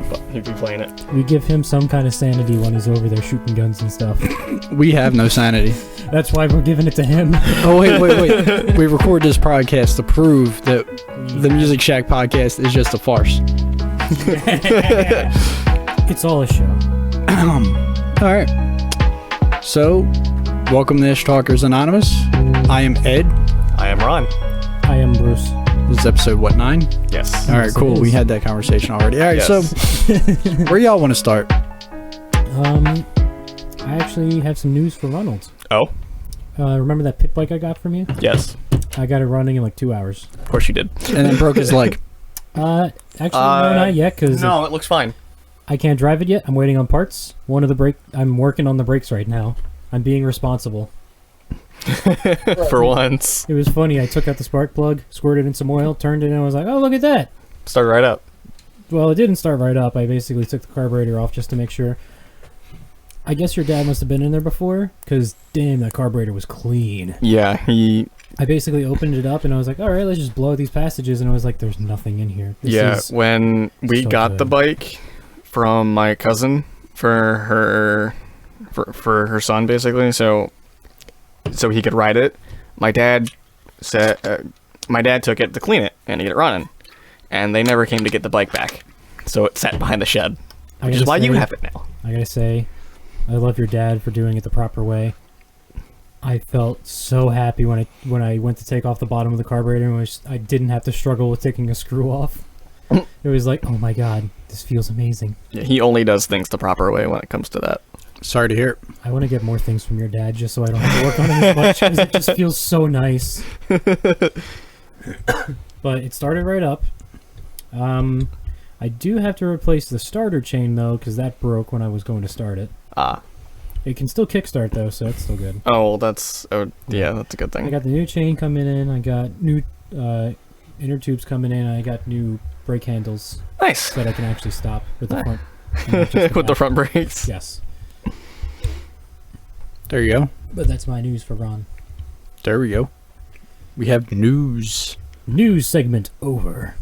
but he'd be playing it. We give him some kind of sanity when he's over there shooting guns and stuff. We have no sanity. That's why we're giving it to him. Oh, wait. We record this podcast to prove that the Music Shack podcast is just a farce. It's all a show. All right. So, welcome to Ish Talkers Anonymous. I am Ed. I am Ron. I am Bruce. This is episode, 9? Yes. All right, Yes, cool. it We is. had that conversation already. All right, Yes. so where y'all want to start? I actually have some news for Ronald. Oh, Remember that pit bike I got from you? yes. I got it running in like 2 hours. Of course you did. And then broke his leg. Actually, no, not yet, because No, it looks fine. I can't drive it yet. I'm waiting on parts. I'm working on the brakes right now. I'm being responsible. For once. It was funny. I took out the spark plug, squirted in some oil, turned it, and I was like, oh, look at that. Start right up. Well, it didn't start right up. I basically took the carburetor off just to make sure. I guess your dad must have been in there before, because damn, that carburetor was clean. Yeah, I basically opened it up, and I was like, all right, let's just blow these passages, and I was like, there's nothing in here. This is when we so got the good. bike from my cousin for her son, basically, so he could ride it. My dad took it to clean it and to get it running, and they never came to get the bike back, so it sat behind the shed, which is why you have it now. I gotta say, I love your dad for doing it the proper way. I felt so happy when I went to take off the bottom of the carburetor and I didn't have to struggle with taking a screw off. It was like, oh my god, this feels amazing. Yeah, he only does things the proper way when it comes to that. Sorry to hear it. I want to get more things from your dad just so I don't have to work on it as much because it just feels so nice. But it started right up. I do have to replace the starter chain though because that broke when I was going to start it. It can still kickstart though, so that's still good. Oh, that's a good thing. I got the new chain coming in. I got new inner tubes coming in. I got new brake handles Nice. so that I can actually stop with the Nice. front. and not just With the back. front brakes. Yes. There you go. But that's my news for Ron. There we go. We have news. News segment over.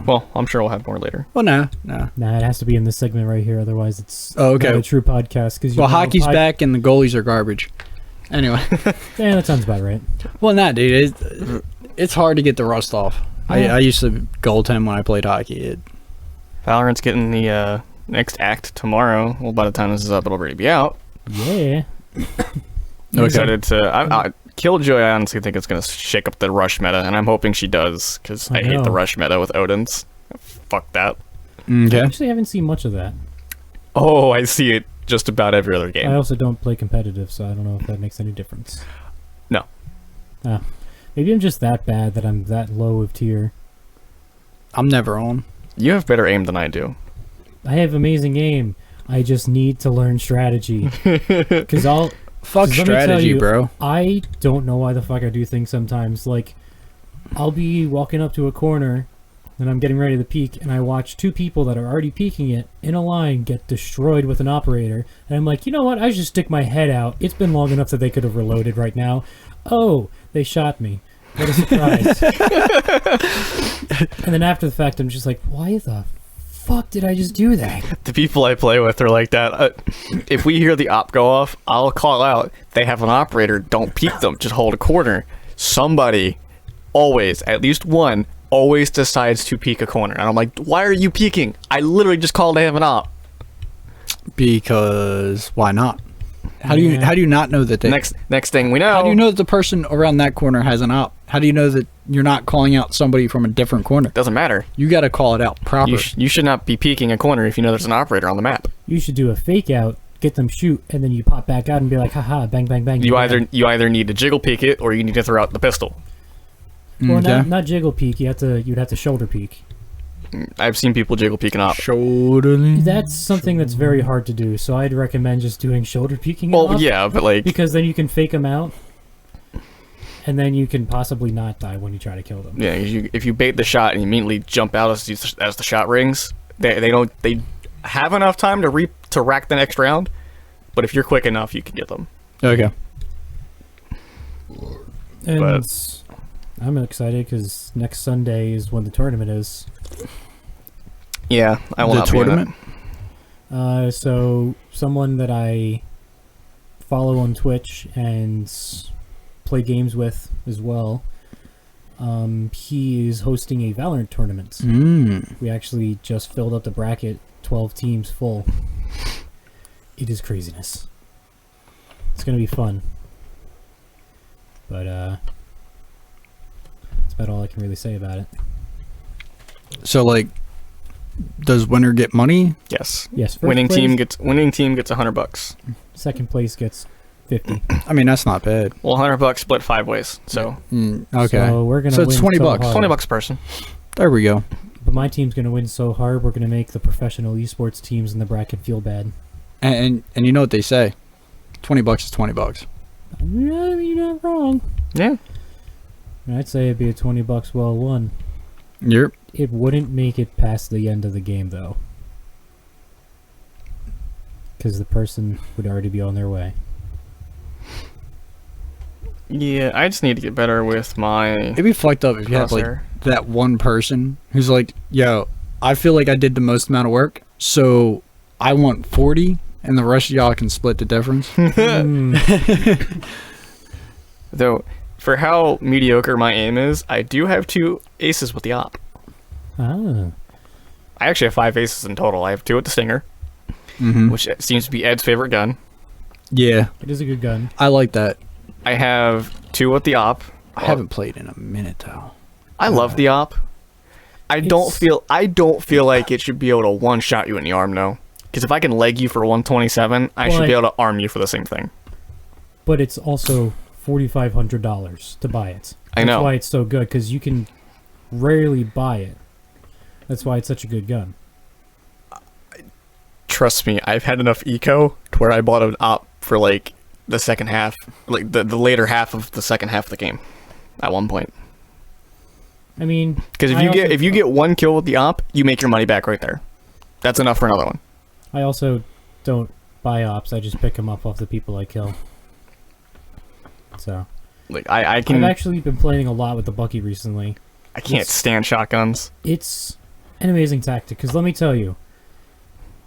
Well, I'm sure we'll have more later. Well, no. Nah, it has to be in this segment right here. Otherwise, it's Oh, okay. not a true podcast. Cause Well, hockey's back and the goalies are garbage. Anyway. Yeah, that sounds about right. Well, not, dude. It's hard to get the rust off. Yeah. I used to goaltend when I played hockey. Valorant's getting the next act tomorrow. Well, by the time this is up, it'll already be out. Yeah. I'm excited to... Killjoy, I honestly think it's going to shake up the rush meta, and I'm hoping she does, because I hate the know. rush meta with Odin's. Fuck that. I Okay. actually haven't seen much of that. Oh, I see it just about every other game. I also don't play competitive, so I don't know if that makes any difference. No. Maybe I'm just that bad that I'm that low of tier. I'm never on. You have better aim than I do. I have amazing aim. I just need to learn strategy. Because Fuck Let me tell strategy, you, bro. I don't know why the fuck I do things sometimes. Like, I'll be walking up to a corner, and I'm getting ready to peek, and I watch two people that are already peeking it in a line get destroyed with an operator, and I'm like, you know what? I should stick my head out. It's been long enough that they could have reloaded right now. Oh, they shot me. What a surprise. And then after the fact, I'm just like, why the fuck did I just do that? The people I play with are like that. If we hear the op go off, I'll call out. They have an operator. Don't peek them. Just hold a corner. Somebody, always, at least one, always decides to peek a corner. And I'm like, why are you peeking? I literally just called to have an op. Because why not? How do Yeah. you not know that they... Next thing we know. How do you know that the person around that corner has an op? How do you know that you're not calling out somebody from a different corner? Doesn't matter. You got to call it out proper. You should not be peeking a corner if you know there's an operator on the map. You should do a fake out, get them shoot, and then you pop back out and be like, haha, bang, bang, bang. You bang. either need to jiggle peek it or you need to throw out the pistol. Well, Okay. not jiggle peek. You'd have to shoulder peek. I've seen people jiggle peek an op. Shoulder. That's something that's very hard to do. So I'd recommend just doing shoulder peeking. Well, off, yeah, but like, because then you can fake them out, and then you can possibly not die when you try to kill them. yeah, if you bait the shot and you immediately jump out as the shot rings, they have enough time to rack the next round. But if you're quick enough, you can get them. Okay. And But- I'm excited because next Sunday is when the tournament is. Yeah, I will The not be in tournament? that. So someone that I follow on Twitch and play games with as well, he is hosting a Valorant tournament. We actually just filled up the bracket, 12 teams full. It is craziness. It's gonna be fun. But that's about all I can really say about it. So, like, does winner get money? Yes. Yes, first Winning place, team gets $100. second place gets 50. I mean, that's not bad. Well, $100 split 5 ways. So Okay. So we're gonna So it's win $20 so bucks. hard. $20 a person. There we go. But my team's gonna win so hard, we're gonna make the professional esports teams in the bracket feel bad. And you know what they say? $20 is $20. Yeah, you're not wrong. Yeah. I'd say it'd be a $20 well won. Yep. It wouldn't make it past the end of the game though, because the person would already be on their way. Yeah, I just need to get better with my It'd be fucked up if you have like crosshair. that one person who's like, yo, I feel like I did the most amount of work, so I want 40, and the rest of y'all can split the difference. Though, for how mediocre my aim is, I do have 2 aces with the op. Ah, I actually have 5 aces in total. I have 2 with the Stinger, which seems to be Ed's favorite gun. Yeah, it is a good gun. I like that. I have 2 with the op. I haven't played in a minute though. I love the op. I don't feel like it should be able to one-shot you in the arm, though. Because if I can leg you for 127, I should be able to arm you for the same thing. But it's also $4,500 to buy it. I know. That's why it's so good, because you can rarely buy it. That's why it's such a good gun. Trust me, I've had enough eco to where I bought an op for like the second half, like the later half of the second half of the game, at one point. I mean, Because if you get 1 kill with the op, you make your money back right there. That's enough for another one. I also don't buy ops. I just pick them up off the people I kill. So Like I can. I've actually been playing a lot with the Bucky recently. I can't stand shotguns. It's an amazing tactic, because let me tell you,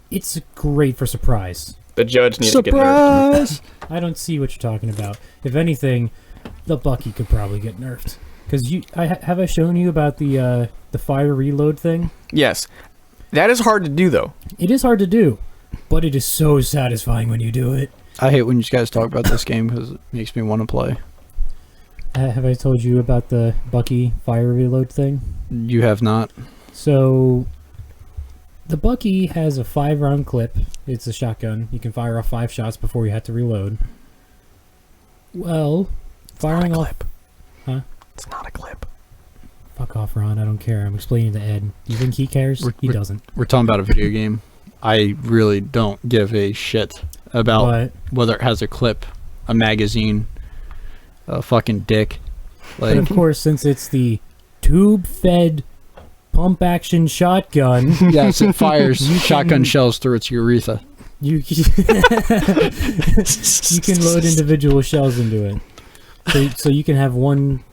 it's great for surprise. The judge needs to get nerfed. Surprise! I don't see what you're talking about. If anything, the Bucky could probably get nerfed. Because have I shown you about the fire reload thing? Yes, that is hard to do though. It is hard to do, but it is so satisfying when you do it. I hate when you guys talk about this game because it makes me want to play. Have I told you about the Bucky fire reload thing? You have not. So, the Bucky has a 5-round clip. It's a shotgun. You can fire off 5 shots before you have to reload. Well, firing off... Huh? It's not a clip. Fuck off, Ron. I don't care. I'm explaining to Ed. You think he cares? He doesn't. We're talking about a video game. I really don't give a shit about But, whether it has a clip, a magazine, a fucking dick. but Like, of course, since it's the tube-fed pump-action shotgun, yes, it fires shotgun shells through its urethra. you you can load individual shells into it. So you can have 1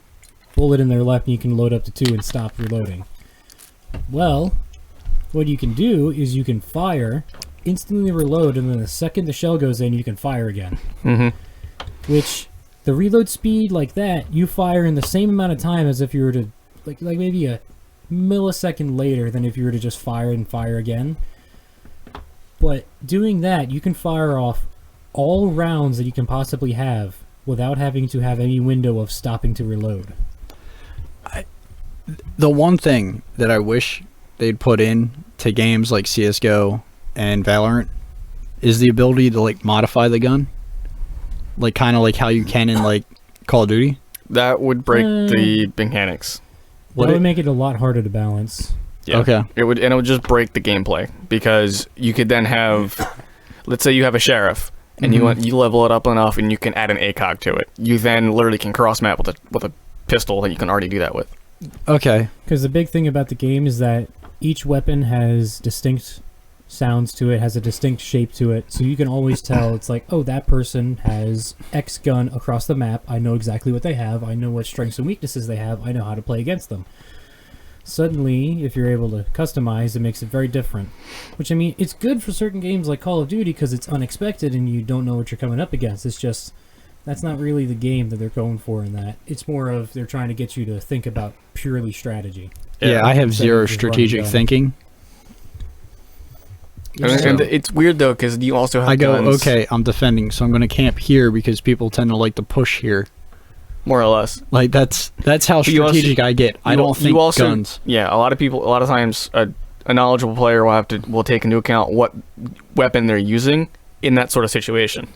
bullet in their left, and you can load up to 2 and stop reloading. Well, what you can do is you can fire, instantly reload, and then the second the shell goes in, you can fire again. Which, the reload speed like that, you fire in the same amount of time as if you were to, like maybe a millisecond later than if you were to just fire and fire again. But doing that, you can fire off all rounds that you can possibly have without having to have any window of stopping to reload. The one thing that I wish they'd put in to games like CSGO and Valorant is the ability to like modify the gun, like kind of like how you can in like Call of Duty. That would break the mechanics. That would make it a lot harder to balance. Yeah. Okay. It would just break the gameplay because you could then have, let's say you have a sheriff and you level it up enough and you can add an ACOG to it. You then literally can cross map with a pistol that you can already do that with. Okay. Because the big thing about the game is that each weapon has distinct sounds to it, has a distinct shape to it, so you can always tell. It's like, oh, that person has X gun across the map. I know exactly what they have. I know what strengths and weaknesses they have. I know how to play against them. suddenly, if you're able to customize, it makes it very different. Which, I mean, it's good for certain games like Call of Duty because it's unexpected and you don't know what you're coming up against. It's just, that's not really the game that they're going for in that. It's more of they're trying to get you to think about purely strategy. Yeah, I have So zero you just run strategic and gun. thinking. And it's weird though because you also have I go, guns, okay, I'm defending, so I'm going to camp here because people tend to like to push here. more or less. Like that's how But you also- strategic I get. I don't think guns. Yeah, a lot of times a knowledgeable player will take into account what weapon they're using in that sort of situation.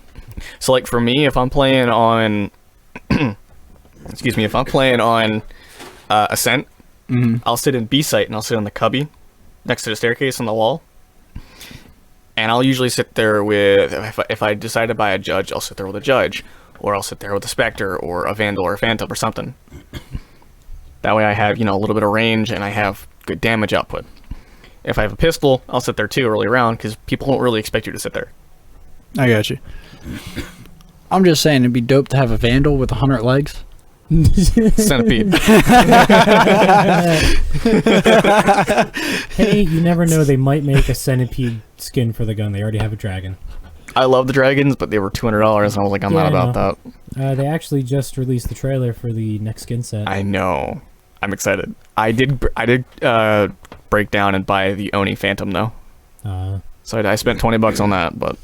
So like for me, if I'm playing on Ascent, I'll sit in B site and I'll sit on the cubby next to the staircase on the wall. And I'll usually sit there with, if I decide to buy a judge, I'll sit there with a judge. Or I'll sit there with a Spectre or a Vandal or a Phantom or something. That way I have, a little bit of range and I have good damage output. If I have a pistol, I'll sit there too early round because people don't really expect you to sit there. I got you. I'm just saying it'd be dope to have a Vandal with 100 legs. Centipede. Hey, you never know. They might make a centipede skin for the gun. They already have a dragon. I love the dragons, but they were $200 and I was like, I'm Yeah, not I about that. They actually just released the trailer for the next skin set. I know. I'm excited. I did break down and buy the Oni Phantom though. So I spent $20 on that, but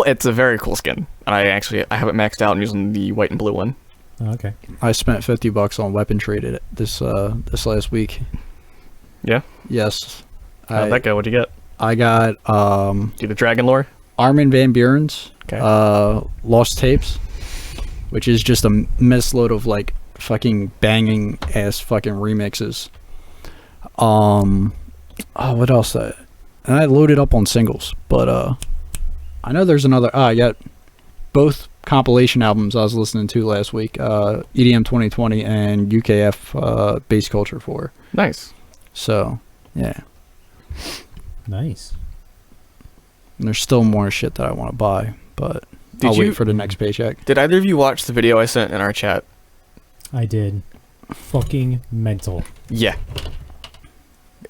it's a very cool skin. And I have it maxed out and using the white and blue one. Okay. I spent $50 on weapon traded this last week. Yeah? Yes. How'd that go? What'd you get? I got Do the dragon lore? Armin van Buuren's Okay. Lost Tapes, which is just a messload of like fucking banging ass fucking remixes. What else? And I loaded up on singles, but I know there's another. I got both compilation albums I was listening to last week, EDM 2020 and UKF Bass Culture 4. Nice. So, yeah. Nice. And there's still more shit that I want to buy, but I'll wait for the next paycheck. Did either of you watch the video I sent in our chat? I did. Fucking mental. Yeah.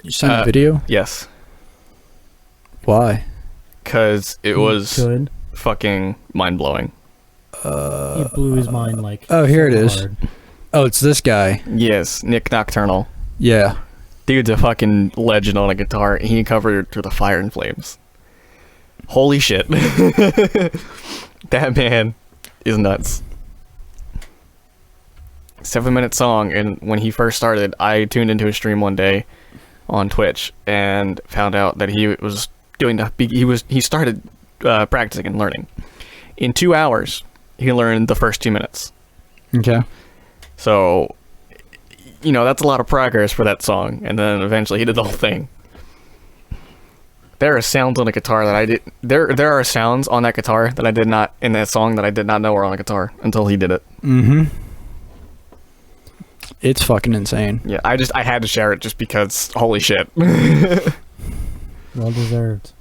You sent a video? Yes. Why? Because it was good. fucking mind-blowing. It blew his mind like. Oh, here it so is. hard. Oh, it's this guy. Yes, Nick Nocturnal. Yeah. Dude's a fucking legend on a guitar. He covered Through the Fire and Flames. Holy shit. That man is nuts. 7-minute song, and when he first started, I tuned into his stream one day on Twitch and found out that he was he started practicing and learning. In 2 hours, he learned the first 2 minutes. Okay. So, that's a lot of progress for that song. And then eventually he did the whole thing. There are sounds on the guitar that I did. There are sounds on that guitar that I did not, in that song, that I did not know were on the guitar until he did it. Mm-hmm. It's fucking insane. Yeah, I had to share it just because, holy shit. Well deserved.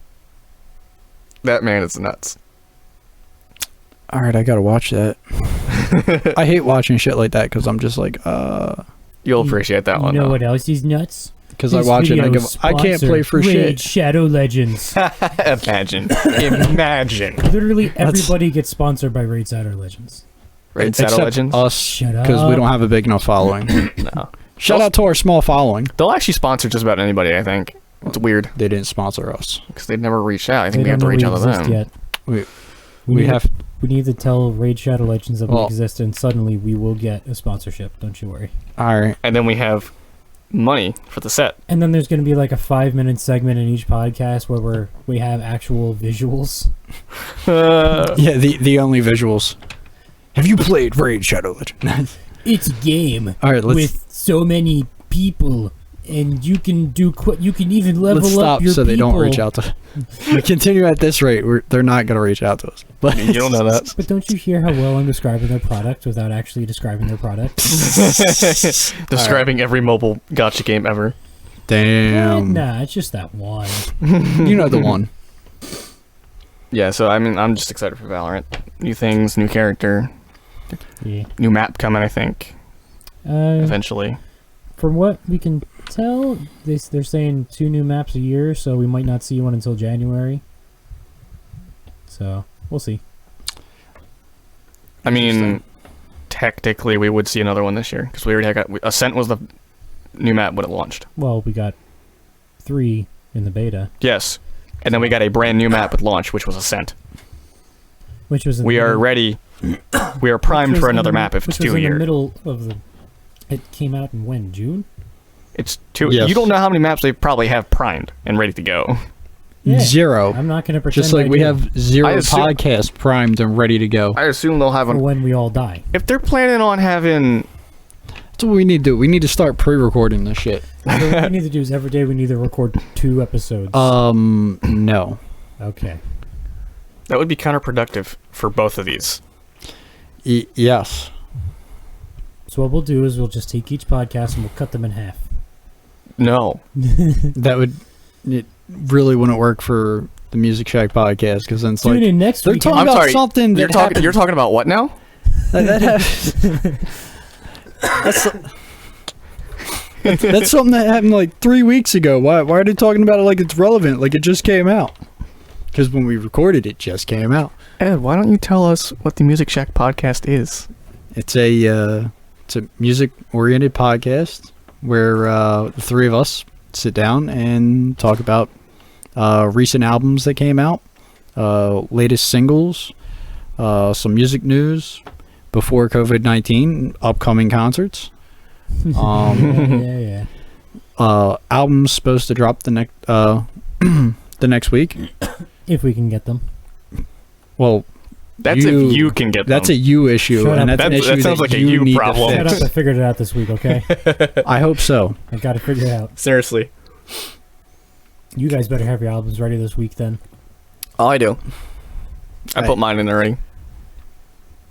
That man is nuts. All right, I gotta watch that. I hate watching shit like that because I'm just like, You'll appreciate that one. You know though. what else is nuts? because I watch it and I go, I can't play for Raid shit. Shadow Legends. Imagine. Literally everybody gets sponsored by Raid Shadow Legends. Raid Shadow Except Legends? us, Shut because we up. don't have a big enough following. No. Shout out to our small following. They'll actually sponsor just about anybody, I think. It's weird They didn't sponsor us. because they've never reached out. I think They we have to don't reach know out to we exist them. yet. We need have. We need to tell Raid Shadow Legends that we Well- exist, and suddenly we will get a sponsorship. Don't you worry. All right. And then we have money for the set. And then there's going to be like a 5-minute segment in each podcast where we have actual visuals. Yeah, the only visuals. Have you played Raid Shadow Legend? It's a game All right, let's with so many people, and you can you can even level let's up stop your so they don't reach people. out to. We continue at this rate, they're not gonna reach out to us. But You don't know that. But don't you hear how well I'm describing their product without actually describing their product? Describing every mobile gotcha game ever. damn, Nah, it's just that one. you know the one. Yeah, so I mean, I'm just excited for Valorant. New things, new character, Yeah. new map coming, I think, eventually. from what we can tell, they're saying 2 new maps a year, so we might not see one until January. So we'll see. I mean, technically, we would see another one this year because we already got Ascent was the new map when it launched. Well, we got 3 in the beta, Yes, and then we got a brand new map with launch, which was Ascent. which was We are ready. We are primed for another map if which it's was 2 a in the year. middle of the. It came out in when? June? It's 2. Yes. You don't know how many maps they probably have primed and ready to go. Yeah. 0. I'm not going to pretend. Just like I we do. have 0 I assume- podcasts primed and ready to go. I assume they'll have for one. when we all die. If they're planning on having, That's what we need to do. We need to start pre-recording this shit. So what we need to do is every day we need to record 2 episodes. No. Okay. that would be counterproductive for both of these. Yes. So what we'll do is we'll just take each podcast and we'll cut them in half. No, That would... It really wouldn't work for the Music Shack podcast because then it's Tune like... in next They're week. talking I'm about sorry, something that you're talking. happened- You're talking about what now? that that's something that happened like 3 weeks ago. Why are they talking about it like it's relevant? Like it just came out? Because when we recorded it, just came out. Ed, why don't you tell us what the Music Shack podcast is? It's a music-oriented podcast where the 3 of us sit down and talk about recent albums that came out, latest singles, some music news before COVID-19, upcoming concerts. Yeah. Albums supposed to drop the next week. If we can get them. Well, That's if you can get that's them. a you issue, Shut and up. that's an That issue sounds that like a you you need to problem. Shut fix. up, I figured it out this week, okay? I hope so. I got to figure it out. Seriously. You guys better have your albums ready this week then. Oh, I do. I Hey. put mine in already.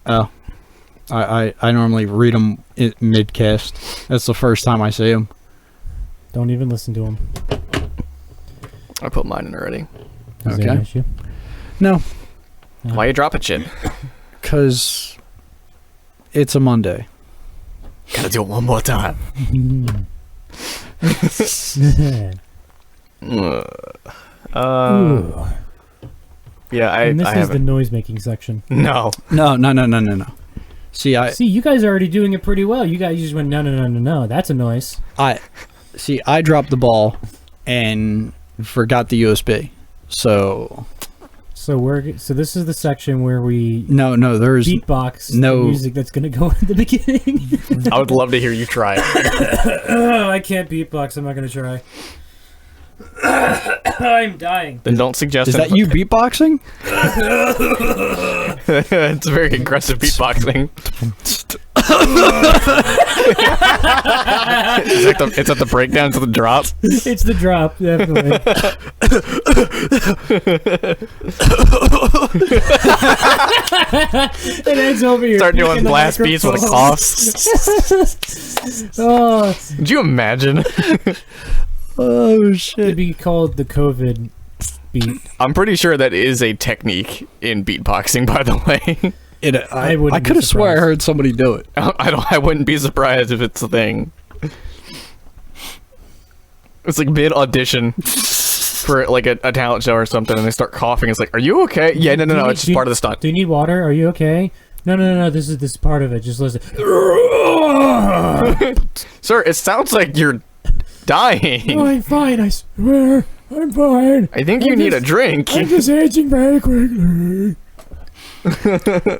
Oh, I normally read them mid-cast. That's the first time I see them. Don't even listen to them. I put mine in already. Is there an Okay. issue? No, Why you dropping shit? because it's a Monday. Gotta do it one more time. Ooh. Yeah, I And this is the haven't. noise-making section. No. No. See, See, you guys are already doing it pretty well. You guys just went, no. That's a noise. I dropped the ball and forgot the USB. So So this is the section where we no, there's beatbox no- the music that's going to go at the beginning. I would love to hear you try it. Oh, I can't beatbox. I'm not going to try. I'm dying. Then don't suggest is it. that you beatboxing? It's very aggressive beatboxing. It's at the breakdown to the drop. It's the drop, definitely. It ends over here. Start doing picking the blast beats with a microphone. cough. Oh, Could you imagine? Oh it'd shit! be called the COVID beat. I'm pretty sure that is a technique in beatboxing, by the way. I wouldn't I be could have swear I surprised. heard somebody do it. I wouldn't be surprised if it's a thing. It's like mid audition for like a talent show or something, and they start coughing. It's like, are you okay? Yeah, no, Do you it's need- just part of the stunt. Do you need water? Are you okay? No. This is part of it. Just listen. Sir, it sounds like you're dying. Oh, I'm fine. I swear, I'm fine. I think you need a drink. I'm just aging very quickly.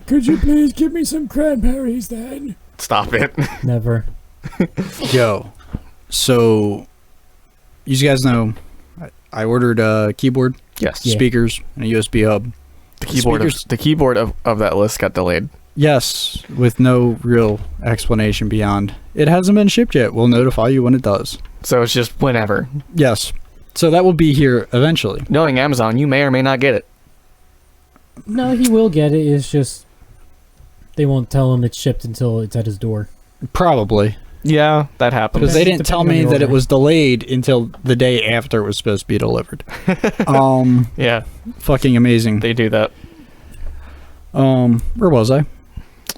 Could you please give me some cranberries then? Stop it. Never. Yo, so you guys know I ordered a keyboard, Yes. Yeah. speakers, and a USB hub. The keyboard of that list got delayed. Yes, with no real explanation beyond it hasn't been shipped yet. We'll notify you when it does. So it's just whenever. Yes, so that will be here eventually. Knowing Amazon, you may or may not get it. No, he will get it. It's just they won't tell him it's shipped until it's at his door. Probably Yeah, that happens. because they Depending didn't tell on me the that it order. was delayed until the day after it was supposed to be delivered. Yeah, Fucking amazing. they do that. Where was I?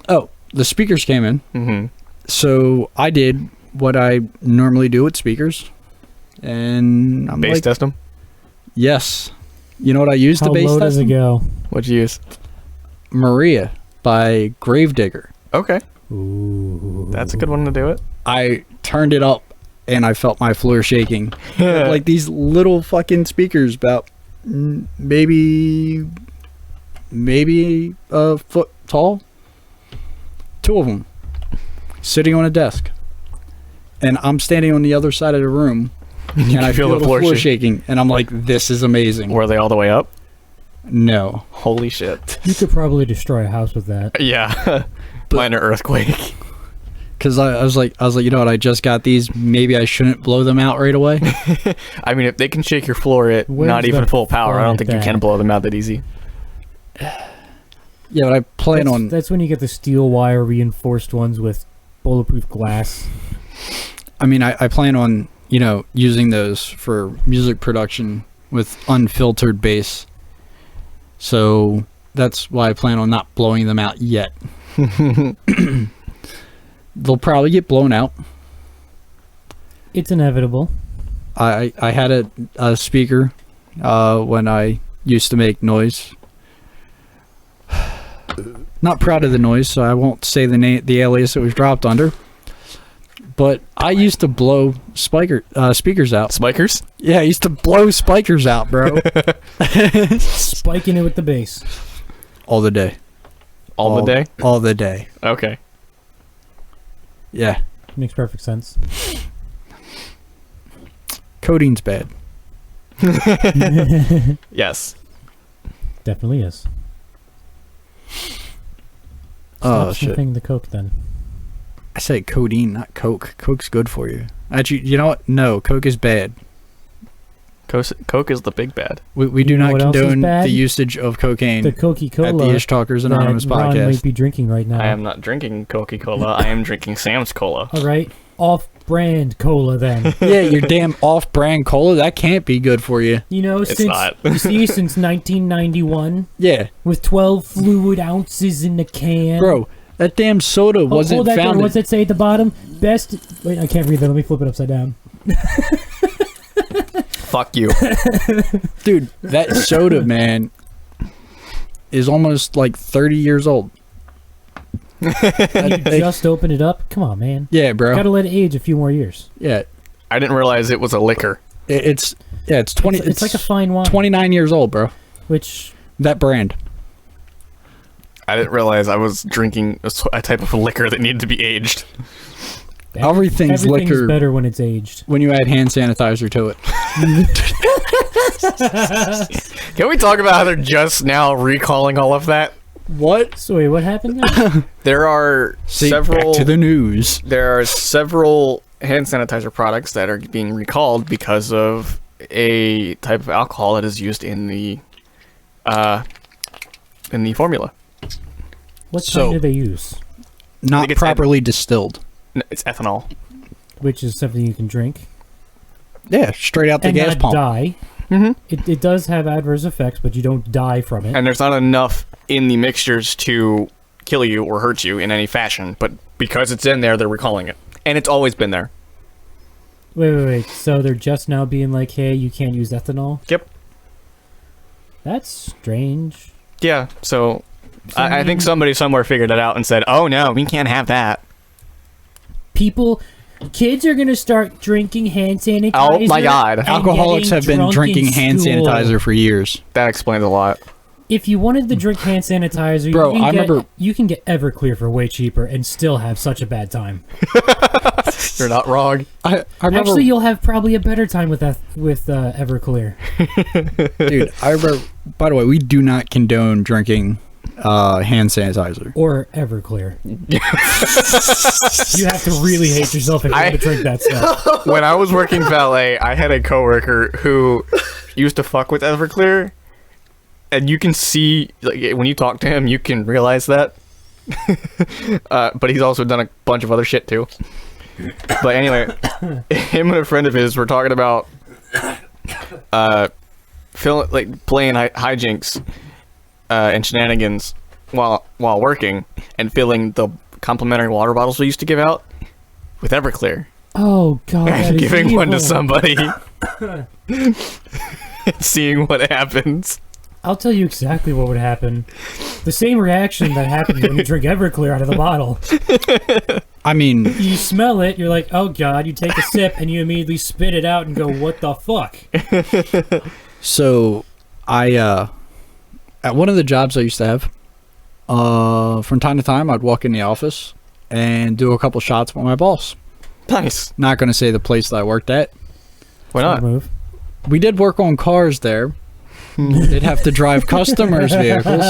Oh, the speakers came in. Mm-hmm. So I did what I normally do with speakers, and I'm Base like, test them. yes. You know what I use How to base low test does it them? go? What'd you use? Maria by Gravedigger. Okay, Ooh. that's a good one to do it. I turned it up, and I felt my floor shaking. Like these little fucking speakers, about maybe a foot tall. 2 of them, sitting on a desk, and I'm standing on the other side of the room, and I feel the floor shaking, and I'm like, "This is amazing." Were they all the way up? No, Holy shit. You could probably destroy a house with that. Yeah. Minor earthquake. because I was like, you know what? I just got these. Maybe I shouldn't blow them out right away. I mean, if they can shake your floor at Where's not even the full power, I fun don't at think you that? can blow them out that easy. Yeah, but I plan on. That's when you get the steel wire reinforced ones with bulletproof glass. I mean, I plan on, using those for music production with unfiltered bass. So that's why I plan on not blowing them out yet. They'll probably get blown out. It's inevitable. I had a speaker when I used to make noise. Not proud of the noise, so I won't say the alias it was dropped under. But I used to blow speakers out. Spikers? Yeah, I used to blow spikers out, bro. Spiking it with the bass. All the day. All the day? All the day. Okay. Yeah. Makes perfect sense. Codeine's bad. Yes. Definitely is. Oh, Stop shit. sniffing the coke then. I said codeine, not Coke. Coke's good for you. Actually, you know what? No, Coke is bad. Coke is the big bad. We do You know not what else is condone bad? the usage of cocaine The Coca-Cola at the Ish Talkers Anonymous that Ron podcast. might be drinking right now. I am not drinking Coca-Cola. I am drinking Sam's Cola. All right, off-brand cola then. Yeah, your damn off-brand cola, that can't be good for you. You know, It's since not. you see, since 1991, Yeah, with 12 fluid ounces in the can. bro, that damn soda Oh, wasn't hold that there. founded. What's it say at the bottom? Best. Wait, I can't read that. Let me flip it upside down. Fuck you. Dude, that soda, man, is almost like 30 years old. You just opened it up. Come on, man. Yeah, bro. Gotta let it age a few more years. Yeah, I didn't realize it was a liquor. it's 20. It's like a fine wine. 29 years old, bro. Which That brand. I didn't realize I was drinking a type of liquor that needed to be aged. Everything's liquor better when it's aged. when you add hand sanitizer to it. Can we talk about how they're just now recalling all of that? What? So wait, what happened there? There are several Back to the news. there are several hand sanitizer products that are being recalled because of a type of alcohol that is used in the formula. What So- kind do they use? Not think it's properly distilled. It's ethanol. Which is something you can drink Yeah, straight out the and gas not pump. die. Mm-hmm. It does have adverse effects, but you don't die from it. And there's not enough in the mixtures to kill you or hurt you in any fashion, but because it's in there, they're recalling it. And it's always been there. Wait. So they're just now being like, hey, you can't use ethanol? Yep. That's strange. Yeah, so I think somebody somewhere figured it out and said, oh no, we can't have that. Kids are going to start drinking hand sanitizer. Oh my God. and Alcoholics getting have been drunk drinking in hand school. sanitizer for years. That explains a lot. If you wanted to drink hand sanitizer, Bro, I remember- you can get Everclear for way cheaper and still have such a bad time. You're not wrong. I remember, Actually, you'll have probably a better time with Everclear. dude, I remember, by the way, we do not condone drinking hand sanitizer. Or Everclear. You have to really hate yourself if you want to drink that stuff. When I was working valet, I had a coworker who used to fuck with Everclear, and you can see, like, when you talk to him, you can realize that. But he's also done a bunch of other shit too. But anyway, him and a friend of his were talking about playing hijinks and shenanigans while working and filling the complimentary water bottles we used to give out with Everclear. Oh god, that and is giving one to evil. somebody, seeing what happens. I'll tell you exactly what would happen. The same reaction that happens when you drink Everclear out of the bottle. I mean, You smell it, you're like, oh god, you take a sip, and you immediately spit it out and go, what the fuck? so I at one of the jobs I used to have, from time to time I'd walk in the office and do a couple shots with my boss. Nice. Not going to say the place that I worked at. Why Smart not? move. We did work on cars there. They'd have to drive customers' vehicles.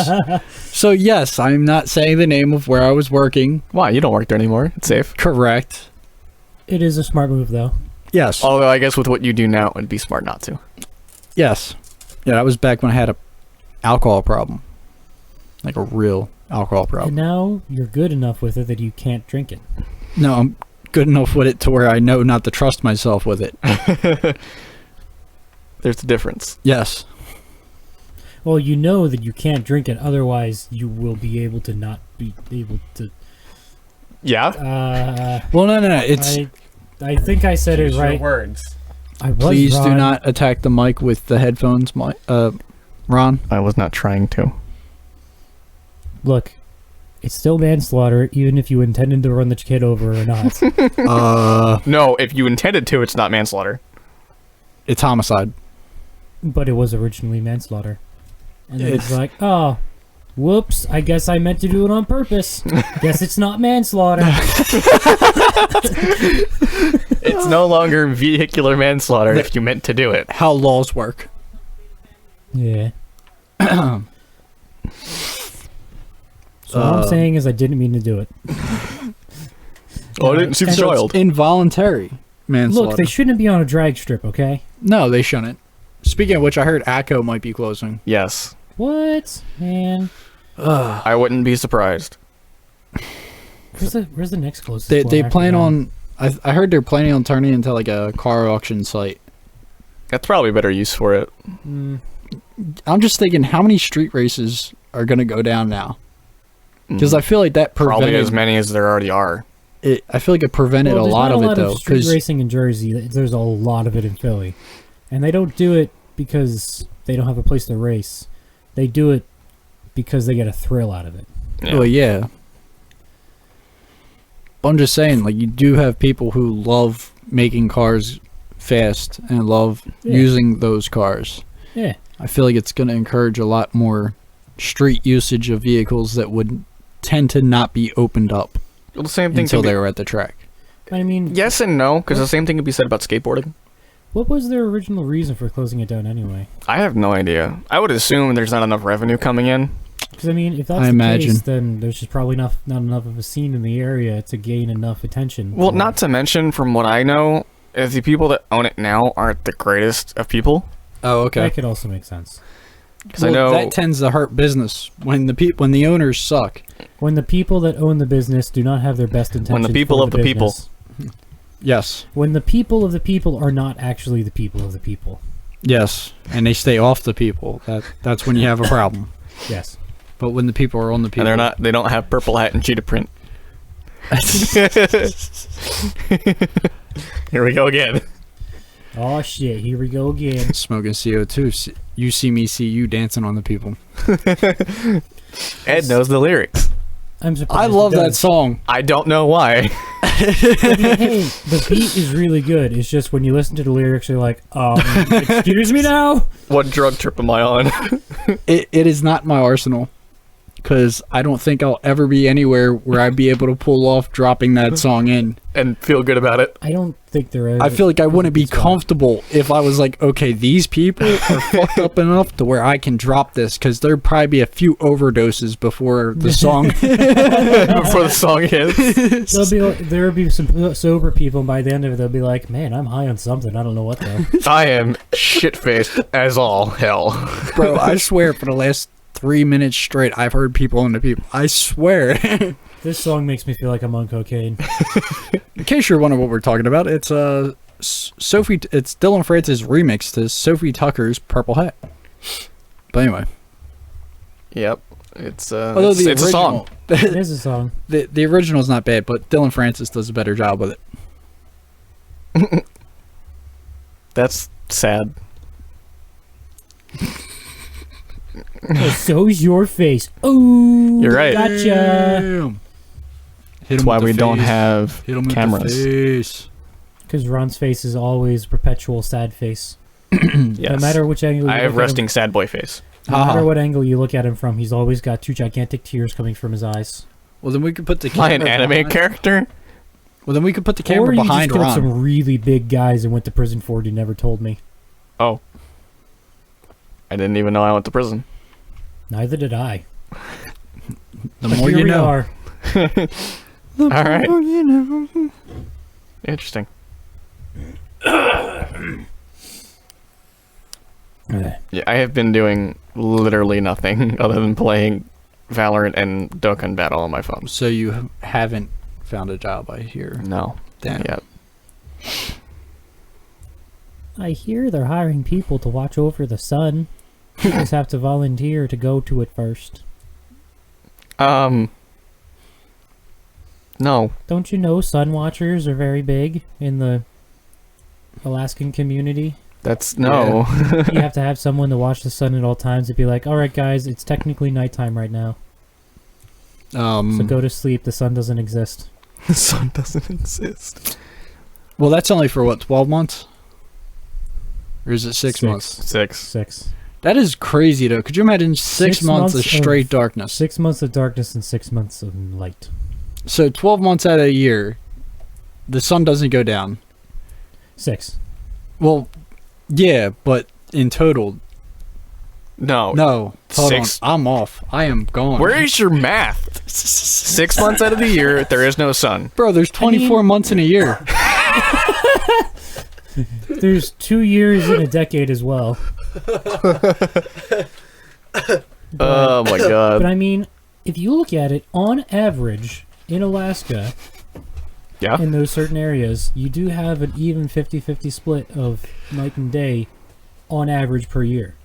So yes, I'm not saying the name of where I was working. Why? You don't work there anymore. It's safe. Correct. It is a smart move, though. Yes. Although I guess with what you do now, it'd be smart not to. Yes. Yeah, that was back when I had a alcohol problem. Like a real alcohol And problem. now you're good enough with it that you can't drink it. No, I'm good enough with it to where I know not to trust myself with it. There's a difference. Yes. Well, you know that you can't drink it, otherwise you will be able to not be able to... Yeah. Well, no. It's I think I said it right. words. I was please do wrong. not attack the mic with the headphones, Ron. I was not trying to. Look, it's still manslaughter, even if you intended to run the kid over or not. No, if you intended to, it's not manslaughter. It's homicide. But it was originally manslaughter. And then it's It's- like, oh, whoops, I guess I meant to do it on purpose. Guess it's not manslaughter. It's no longer vehicular manslaughter if you meant to do it. How laws work. Yeah. So all I'm saying is I didn't mean to do it. Oh, I didn't see the And- So it's child. involuntary manslaughter. Look, they shouldn't be on a drag strip, okay? No, they shouldn't. Speaking of which, I heard ACO might be closing. Yes. What? Man. I wouldn't be surprised. Where's the next closest They one after plan that? on. I heard they're planning on turning it into like a car auction site. That's probably a better use for it. Mm, I'm just thinking, how many street races are gonna go down now? Because I feel like that Probably prevented as many as there already are. it. I feel like it prevented well, a there's lot not of a it lot though. of street Because racing in Jersey. There's a lot of it in Philly. And they don't do it because they don't have a place to race. They do it because they get a thrill out of it. Yeah. well, yeah. But I'm just saying, like, you do have people who love making cars fast and love Yeah. using those cars. Yeah. I feel like it's going to encourage a lot more street usage of vehicles that would tend to not be opened up Well, the same thing until could be- they were at the track. I mean, Yes and no, because the same thing could be said about skateboarding. what was their original reason for closing it down anyway? I have no idea. I would assume there's not enough revenue coming in. Because, I mean, if that's I the imagine. case, then there's just probably not enough of a scene in the area to gain enough attention. Well, for not to mention, from what I know, is the people that own it now aren't the greatest of people. Oh, That could also make sense. Because I know that tends to hurt business when the owners suck. When the people that own the business do not have their best intentions people for of the people. business. Yes, When the people of the people are not actually the people of the people. yes, and they stay off the people. That's when you have a problem. Yes. But when the people are on the people, and they don't have purple hat and cheetah print. Here we go again. Oh shit, here we go again. smoking CO2. You see me, see you dancing on the people. Ed knows the lyrics. I'm surprised. I love it that does. song. I don't know why. I mean, hey, the beat is really good. It's just when you listen to the lyrics, you're like, excuse me now? What drug trip am I on? It is not my arsenal, because I don't think I'll ever be anywhere where I'd be able to pull off dropping that song in. And feel good about it. I don't think there is. I feel like I wouldn't be It's fine. comfortable if I was like, okay, these people are fucked up enough to where I can drop this, because there'd probably be a few overdoses before the song. Before the song hits. There'll be some sober people, and by the end of it, they'll be like, man, I'm high on something. I don't know what, though. I am shit-faced as all hell. Bro, I swear for the last 3 minutes straight, I've heard people on the people. I swear. This song makes me feel like I'm on cocaine. In case you're wondering what we're talking about, it's Sophie. It's Dylan Francis' remix to Sophie Tucker's "Purple Hat." But anyway, Yep. It's although it's a song. It is a song. the original's not bad, but Dylan Francis does a better job with it. That's sad. So's your face. Ooh, You're right. Gotcha. Damn. That's why we don't have cameras. Because Ron's face is always perpetual sad face. Yes. No matter which angle you I have look at resting sad boy face. him, no matter what angle you look at him from, he's always got two gigantic tears coming from his eyes. Well, then we could put the Am I camera an anime behind. character? Well, then we could put the Or camera you behind just killed Ron. some really big guys and went to prison for it. You never told me. Oh. I didn't even know I went to prison. Neither did I. The But more here you we know. are. All right. You know. Interesting. Yeah, I have been doing literally nothing other than playing Valorant and Dokkan Battle on my phone. So you haven't found a job, I hear. No. Damn. Yeah. I hear they're hiring people to watch over the sun. You just have to volunteer to go to it first. No. Don't you know sun watchers are very big in the Alaskan community? That's no. You have to have someone to watch the sun at all times to be like, alright guys, it's technically nighttime right now. So go to sleep, the sun doesn't exist. The sun doesn't exist. Well, that's only for what, 12 months? Or is it 6 months? 6. 6. That is crazy, though. Could you imagine 6 months of months of- straight darkness? 6 months of darkness and 6 months of light. So 12 months out of a year, the sun doesn't go down. 6. Well, yeah, but in total, No. no. Hold 6. on. I'm off. I am gone. Where is your math? 6 months out of the year, there is no sun. Bro, there's 24 months in a year. There's 2 years in a decade as well. Oh my god. But I mean, if you look at it, on average, in Alaska, Yeah. in those certain areas, you do have an even 50-50 split of night and day on average per year.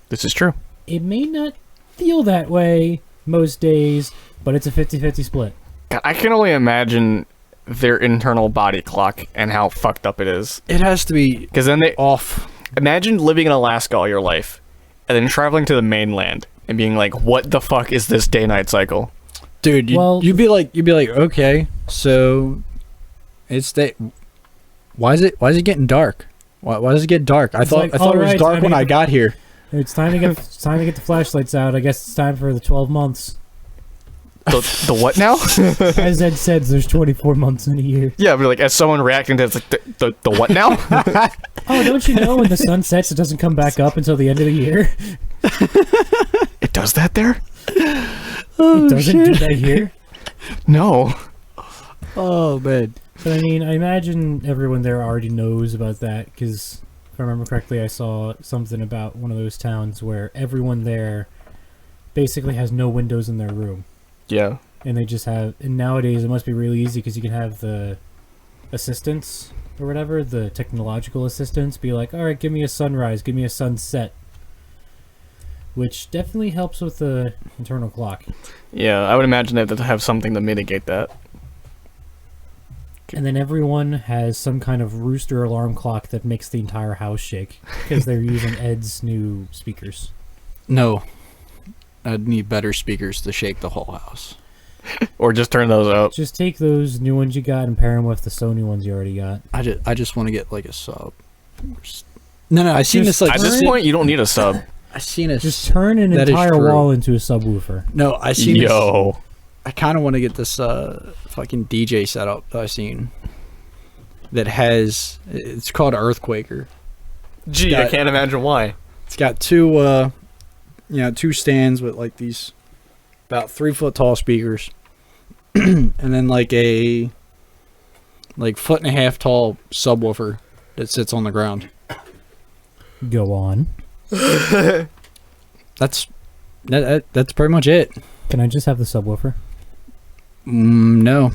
This is true. It may not feel that way most days, but it's a 50-50 split. God, I can only imagine their internal body clock and how fucked up it is. It has to be Because then they off. imagine living in Alaska all your life, and then traveling to the mainland and being like, "What the fuck is this day-night cycle?" Dude, Well- you'd be like, okay, so it's day. Why is it getting dark? Why does it get dark? I It's thought like, it was alright, dark time when to I get- got here. It's time to get the flashlights out. I guess it's time for the 12 months. The what now? As Ed said, there's 24 months in a year. Yeah, but like as someone reacting to it, it's like the what now? Oh, don't you know when the sun sets, it doesn't come back up until the end of the year? It does that there? It doesn't do that here. No. Oh man. But I mean, I imagine everyone there already knows about that, because if I remember correctly, I saw something about one of those towns where everyone there basically has no windows in their room. Yeah. And they just have, and nowadays it must be really easy because you can have the assistants or whatever, the technological assistants, be like, alright, give me a sunrise, give me a sunset. Which definitely helps with the internal clock. Yeah, I would imagine that to have something to mitigate that. And then everyone has some kind of rooster alarm clock that makes the entire house shake because they're using Ed's new speakers. No. I'd need better speakers to shake the whole house. Or just turn those up. Just take those new ones you got and pair them with the Sony ones you already got. I just want to get like a sub. No, I seen Just this like At this point, you don't need a sub. I seen a Just turn an That is entire true. wall into a subwoofer. No, I seen this. Yo. I kind of want to get this fucking DJ setup that I seen. That has, it's called Earthquaker. Gee, I can't imagine why. It's got two stands with like these about 3 foot tall speakers, and then like a 1.5 foot tall subwoofer that sits on the ground. Go on. That's pretty much it. Can I just have the subwoofer? No.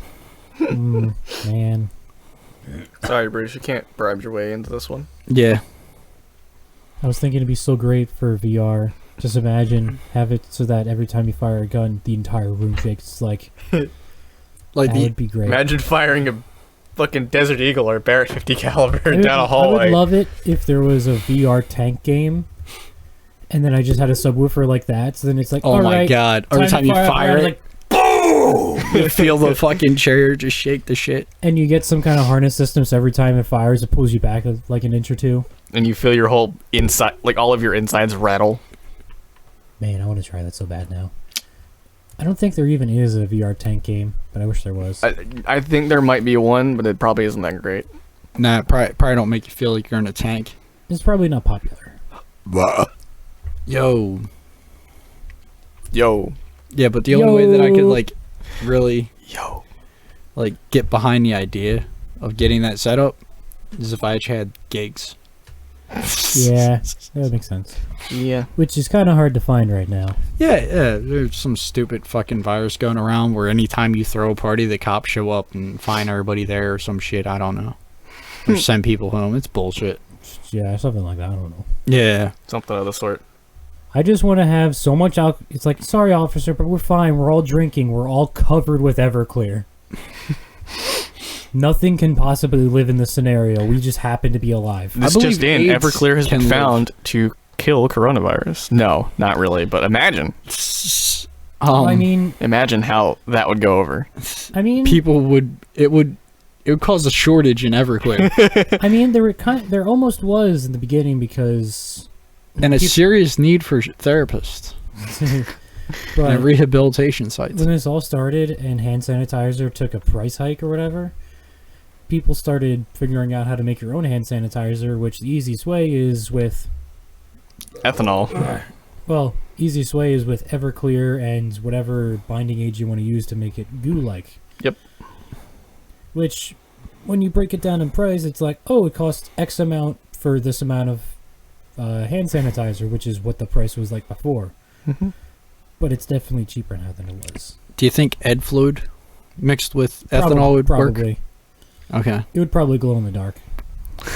Man. Sorry, Bruce, you can't bribe your way into this one. Yeah. I was thinking it'd be so great for VR. Just imagine, have it so that every time you fire a gun, the entire room shakes. It's like, Like that would be great. Imagine firing a fucking Desert Eagle or Barrett 50 caliber down a I hallway. would love it if there was a VR tank game, and then I just had a subwoofer like that. So then it's like, Oh all my right, god! Every time you up, fire and it, you feel the fucking chair just shake the shit. and you get some kind of harness system. So every time it fires, it pulls you back like an inch or two. And you feel your whole inside, like all of your insides rattle. Man, I want to try that so bad now. I don't think there even is a VR tank game, but I wish there was. I think there might be one, but it probably isn't that great. Nah, probably don't make you feel like you're in a tank. It's probably not popular. Yo. Yeah, but the only way that I could like really like get behind the idea of getting that set up is if I actually had gigs. Yeah, that makes sense. Yeah. Which is kind of hard to find right now. Yeah, there's some stupid fucking virus going around where anytime you throw a party, the cops show up and find everybody there or some shit. I don't know. Or send people home. It's bullshit. Yeah, something like that. I don't know. Yeah. Something of the sort. I just want to have so much alcohol. It's like, sorry, officer, but we're fine. We're all drinking. We're all covered with Everclear. Nothing can possibly live in this scenario. We just happen to be alive. This believe just in, AIDS Everclear has been can live. found to kill coronavirus. No, not really, but imagine. I mean, Imagine how that would go over. people would it would cause a shortage in Everclear I mean, there almost was in the beginning because, and a serious need for therapists but and rehabilitation sites. when this all started and hand sanitizer took a price hike or whatever, people started figuring out how to make your own hand sanitizer, which the easiest way is with, Ethanol. well, easiest way is with Everclear and whatever binding aid you want to use to make it goo-like. Yep. Which, when you break it down in price, it's like, oh, it costs X amount for this amount of hand sanitizer, which is what the price was like before. Mhm. But it's definitely cheaper now than it was. Do you think Ed Fluid mixed with ethanol would Probably. work? Okay. It would probably glow in the dark.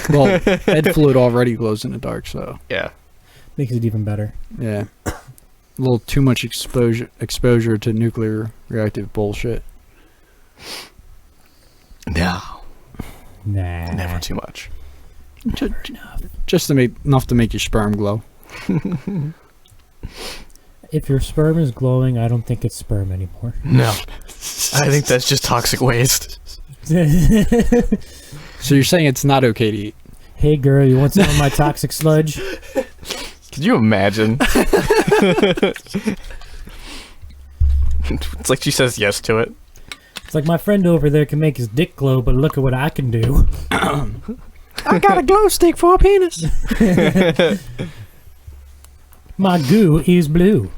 Well, Ed Fluid already glows in the dark, so Yeah. Makes it even better. yeah. A little too much exposure to nuclear reactive bullshit. No. Nah. Never too much. Just to make enough to make your sperm glow. If your sperm is glowing, I don't think it's sperm anymore. No. I think that's just toxic waste. So you're saying it's not okay to eat? Hey girl, you want some of my toxic sludge? Could you imagine? It's like she says yes to it. It's like my friend over there can make his dick glow, but look at what I can do. I got a glow stick for a penis. My goo is blue.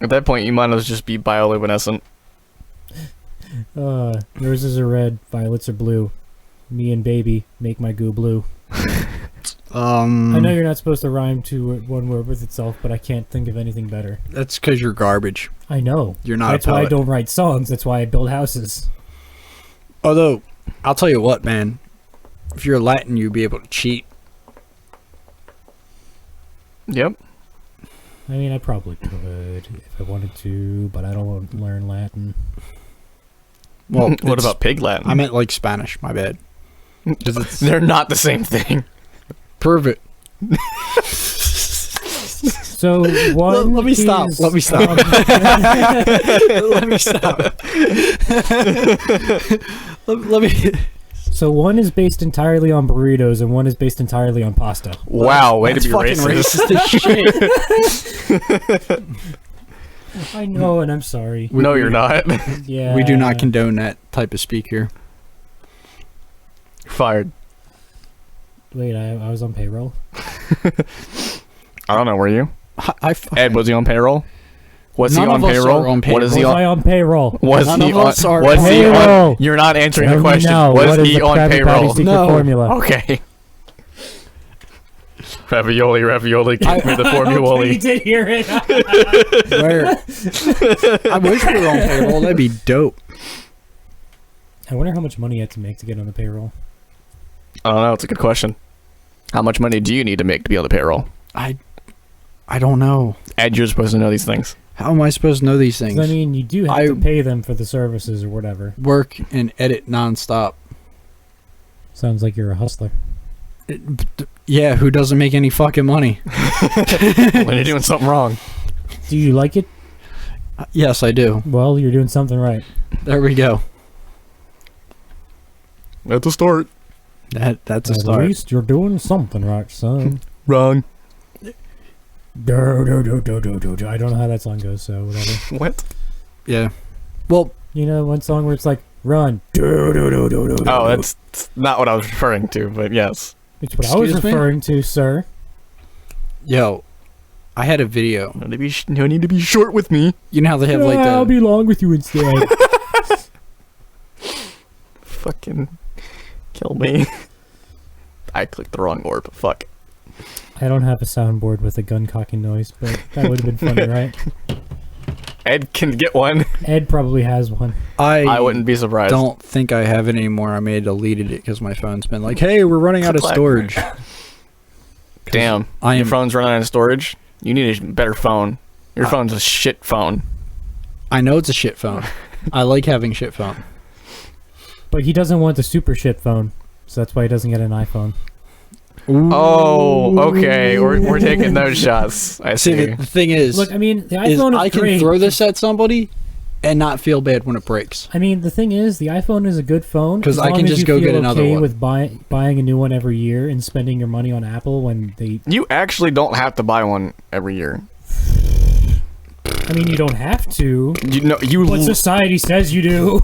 At that point, you might as well just be bioluminescent. Roses are red, violets are blue. Me and baby make my goo blue. I know you're not supposed to rhyme to one word with itself, but I can't think of anything better. That's because you're garbage. I know. You're not That's a why I poet. don't write songs. That's why I build houses. Although, I'll tell you what, man. If you're Latin, you'd be able to cheat. Yep. I mean, I probably could if I wanted to, but I don't want to learn Latin. Well, What it's- about Pig Latin? I meant like Spanish. My bad. They're not the same thing. Prove it. So one. Let me stop. is, Let me stop. um, Let me stop. let me. so one is based entirely on burritos, and one is based entirely on pasta. Wow, way to That's be fucking racist. racist as shit. I know, and I'm sorry. No, you're not. Yeah. We do not condone that type of speak here. Fired. Wait, I was on payroll. I don't know. Were you? Ed, Ed, was he on payroll? Was he None on of us payroll? are on What is Was he I on? on payroll? Was None he of on? us are Was on he on? payroll. You're not answering Tell the me question. now, Was what is he the on Krabby Patty payroll? secret No. formula? Okay. Ravioli, give me the You formula. did hear it. Where? I wish we were on payroll. That'd be dope. I wonder how much money you had to make to get on the payroll. I don't know. It's a good question. How much money do you need to make to be on the payroll? I I don't know. Ed, you're supposed to know these things. How am I supposed to know these 'Cause, things? I mean, you do have to pay them for the services or whatever. Work and edit nonstop. Sounds like you're a hustler. Yeah, who doesn't make any fucking money? When you're doing something wrong. Do you like it? Yes, I do. Well, you're doing something right. There we go. At the start. That's a At start. least you're doing something right, son. Wrong. Do, do, do, do, do, do, do. I don't know how that song goes, so whatever. What? Yeah. Well, You know, one song where it's like, run. Do, do, do, do, do, do. Oh, that's not what I was referring to, but yes. It's what I was Excuse me? referring to, sir. yo, I had a video. No need to be short with me. You know how they have like I'll the be long with you instead. Fucking kill me. I clicked the wrong orb. Fuck. I don't have a soundboard with a gun cocking noise, but that would have been funny, right? Ed can get one. Ed probably has one. I wouldn't be surprised. don't think I have it anymore. I may have deleted it because my phone's been like, hey, we're running out of Clack. storage. Damn. I Your am. phone's running out of storage. You need a better phone. Your Uh, phone's a shit phone. I know it's a shit phone. I like having shit phone. But he doesn't want the super shit phone, so that's why he doesn't get an iPhone. Oh, okay. We're taking those shots. I See, see. the thing is, Look, I mean, the is iPhone is I can great. throw this at somebody and not feel bad when it breaks. I mean, the thing is, the iPhone is a good phone 'Cause as I long can as just you go feel get another okay one. with buying a new one every year and spending your money on Apple when they. You actually don't have to buy one every year. I mean, you don't have to, You know, but society says you do.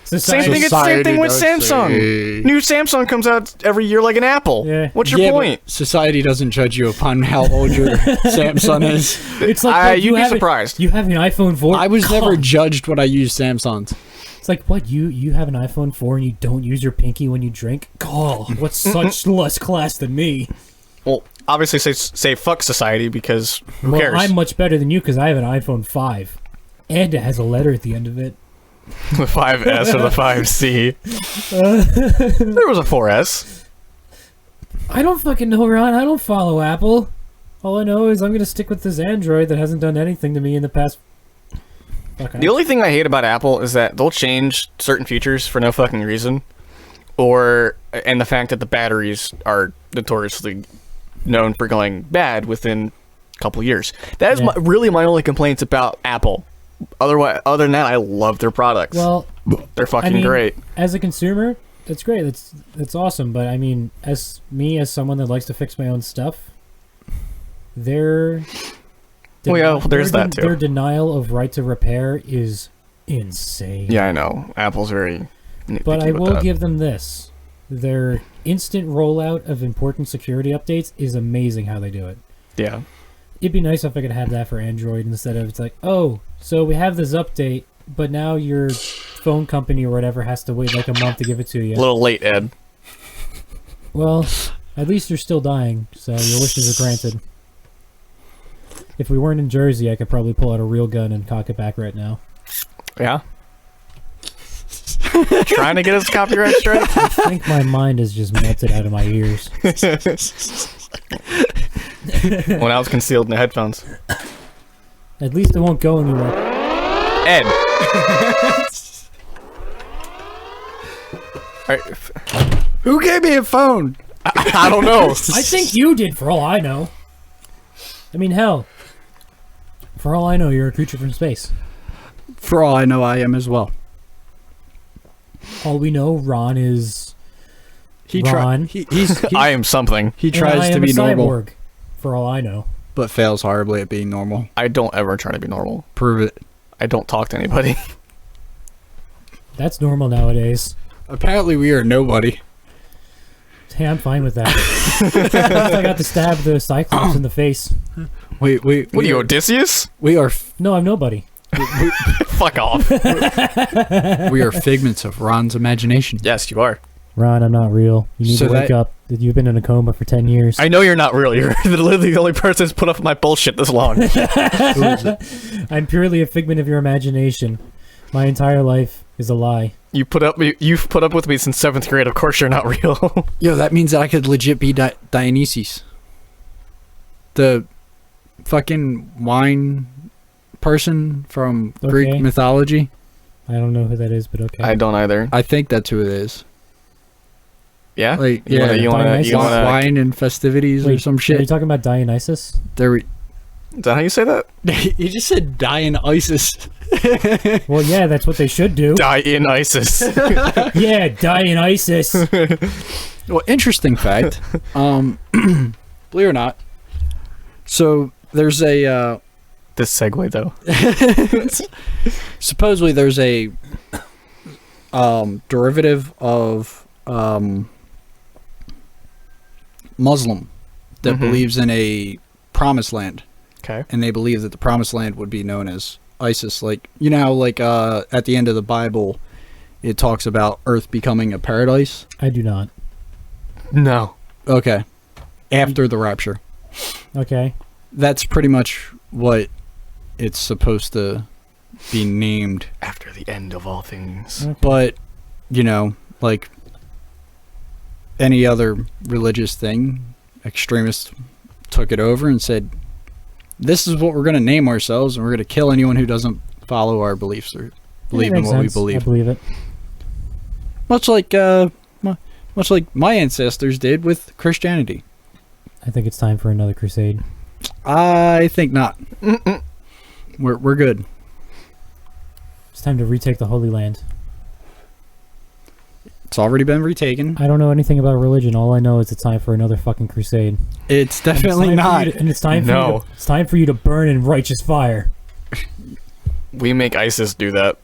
Same Society. thing. It's same thing with Society does Samsung. say- New Samsung comes out every year like an Apple. Yeah. What's your Yeah, but point? society doesn't judge you upon how old your Samsung is. It's like what, You'd be have surprised. You have an iPhone 4. I was never God. judged when I used Samsungs. It's like what you have an iPhone 4 and you don't use your pinky when you drink. God, what's such less class than me? Well, obviously say fuck society because who Well, cares? I'm much better than you because I have an iPhone 5, and it has a letter at the end of it. The 5S or the 5C. There was a 4S. I don't fucking know, Ron. I don't follow Apple. All I know is I'm gonna stick with this Android that hasn't done anything to me in the past. Fuck, The only thing I hate about Apple is that they'll change certain features for no fucking reason, and the fact that the batteries are notoriously known for going bad within a couple years. That is Yeah. really my only complaints about Apple. Other than that, I love their products. Well, They're fucking I mean, great. as a consumer, that's great. That's awesome. But I mean, as someone that likes to fix my own stuff, their Well, yeah, there's that too. Their denial of right to repair is insane. Yeah, I know. Apple's very nitpicky But I with will that. give them this: their instant rollout of important security updates is amazing. How they do it. Yeah. It'd be nice if I could have that for Android instead of it's like, oh, so we have this update, but now your phone company or whatever has to wait like a month to give it to you. A little late, Ed. Well, at least you're still dying, so your wishes are granted. If we weren't in Jersey, I could probably pull out a real gun and cock it back right now. Yeah. Trying to get us copyright straight. I think my mind is just melted out of my ears. When I was concealed in the headphones. At least it won't go anywhere. Ed. Alright, Who gave me a phone? I don't know. I think you did, for all I know. I mean, hell. For all I know, you're a creature from space. For all I know, I am as well. All we know, Ron is... He Ron. He's I am something. he and I tries to am be a normal, cyborg, for all I know. but fails horribly at being normal. I don't ever try to be normal. Prove it. I don't talk to anybody. That's normal nowadays. Apparently, we are nobody. Hey, I'm fine with that. I got to stab the Cyclops in the face. Wait. What are you, Odysseus? We are No, I'm nobody. Fuck off. we are figments of Ron's imagination. Yes, you are. Ron, I'm not real. You need So to wake that- up. You've been in a coma for 10 years. I know you're not real. You're literally the only person who's put up with my bullshit this long. Who is it? I'm purely a figment of your imagination. My entire life is a lie. You've put up with me since 7th grade. Of course you're not real. Yo, that means that I could legit be Dionysus. The fucking wine person from Okay. Greek mythology? I don't know who that is, but okay. I don't either. I think that's who it is. Yeah. Like, You wanna- yeah, You want to? Dionysus? You want to? Wine and festivities or Wait, some Are you shit. talking about Dionysus? There we. Is that how you say that? He just said Dionysus. Well, yeah, that's what they should do. Die in ISIS. Yeah, Dionysus. Well, interesting fact. Believe it or not. So there's a This segue though. supposedly there's a derivative of Muslim that Mhm. believes in a promised land, Okay. and they believe that the promised land would be known as ISIS. Like, you know how, like, at the end of the Bible it talks about earth becoming a paradise. I do not. No. Okay, after the rapture. Okay. That's pretty much what it's supposed to be named. After the end of all things. Okay. But, you know, like any other religious thing, extremists took it over and said, this is what we're going to name ourselves, and we're going to kill anyone who doesn't follow our beliefs or believe in Makes what we sense. I believe. believe it. Much like my ancestors did with Christianity. I think it's time for another crusade. I think not. We're good. It's time to retake the Holy Land. It's already been retaken. I don't know anything about religion. All I know is it's time for another fucking crusade. It's And definitely not. It's time for No. you to, it's time for you to burn in righteous fire. We make ISIS do that.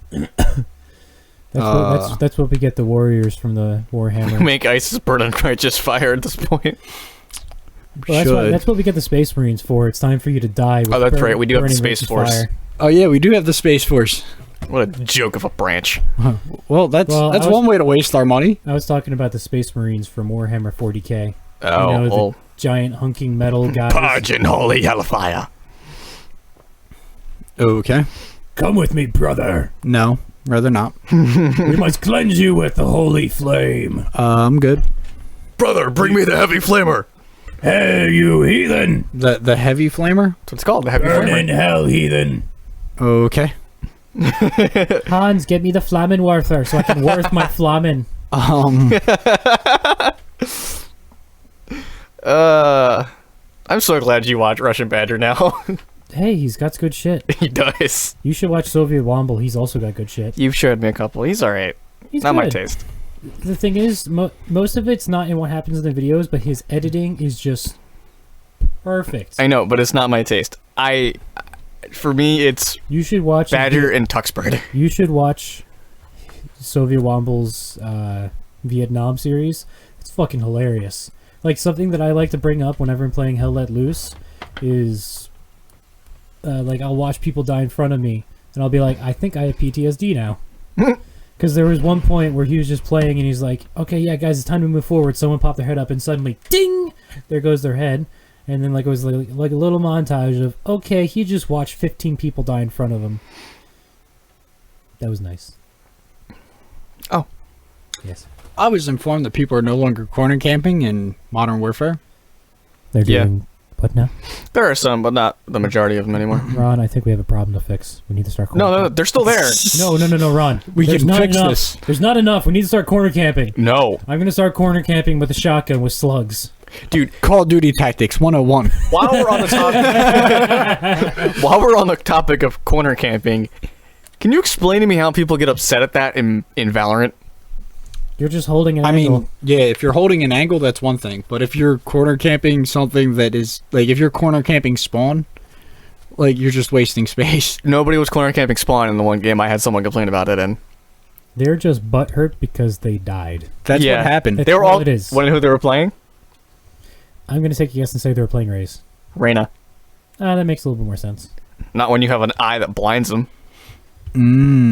That's what we get the warriors from the We Warhammer. make ISIS burn in righteous fire at this point. Well, that's what we get the Space Marines for. It's time for you to die. With Oh, that's right. We do have the burning Space righteous Force. fire. Oh yeah, we do have the Space Force. What a joke of a branch. Well, that's Well, I was- one way to waste our money. I was talking about the Space Marines from Warhammer 40k. Oh, You know, the- well. Giant hunking metal guys. Purge in holy hellfire. Okay. Come with me, brother. No, rather not. We must cleanse you with the holy flame. I'm good. Brother, bring me the heavy flamer. Hey, you heathen! The heavy flamer. That's what it's called, the heavy Burn flamer. in hell, heathen! Okay. Hans, get me the Flammenwerfer so I can worth my Flammen. I'm so glad you watch Russian Badger now. Hey, he's got good shit. He does. You should watch Soviet Womble. He's also got good shit. You've showed me a couple. He's alright. He's Not my good. taste. The thing is, most of it's not in what happens in the videos, but his editing is just perfect. I know, but it's not my taste. For me, it's You should watch Badger and Tuxbird. You should watch Soviet Womble's Vietnam series. It's fucking hilarious. Like, something that I like to bring up whenever I'm playing Hell Let Loose is, like, I'll watch people die in front of me, and I'll be like, I think I have PTSD now. Because there was one point where he was just playing, and he's like, okay, yeah, guys, it's time to move forward. Someone popped their head up, and suddenly, ding! There goes their head. And then, like, it was like a little montage of, okay, he just watched 15 people die in front of him. That was nice. Oh. Yes. I was informed that people are no longer corner camping in Modern Warfare. They're Yeah. doing what now? There are some, but not the majority of them anymore. Ron, I think we have a problem to fix. We need to start corner No, camping. they're still there. No, Ron. We There's can not fix enough. this. There's not enough. We need to start corner camping. No. I'm going to start corner camping with a shotgun with slugs. Dude, Call of Duty Tactics 101. while we're on the topic while we're on the topic of corner camping, can you explain to me how people get upset at that in Valorant? You're just holding an I angle. mean, yeah, if you're holding an angle, that's one thing. But if you're corner camping something that is, like, if you're corner camping spawn, like, you're just wasting space. Nobody was corner camping spawn in the one game I had someone complain about it in. They're just butthurt because they died. That's Yeah. what happened. That's They were all all. it is. Want to know who they were playing? I'm going to take a guess and say they were playing Raze. Reyna. That makes a little bit more sense. Not when you have an eye that blinds them,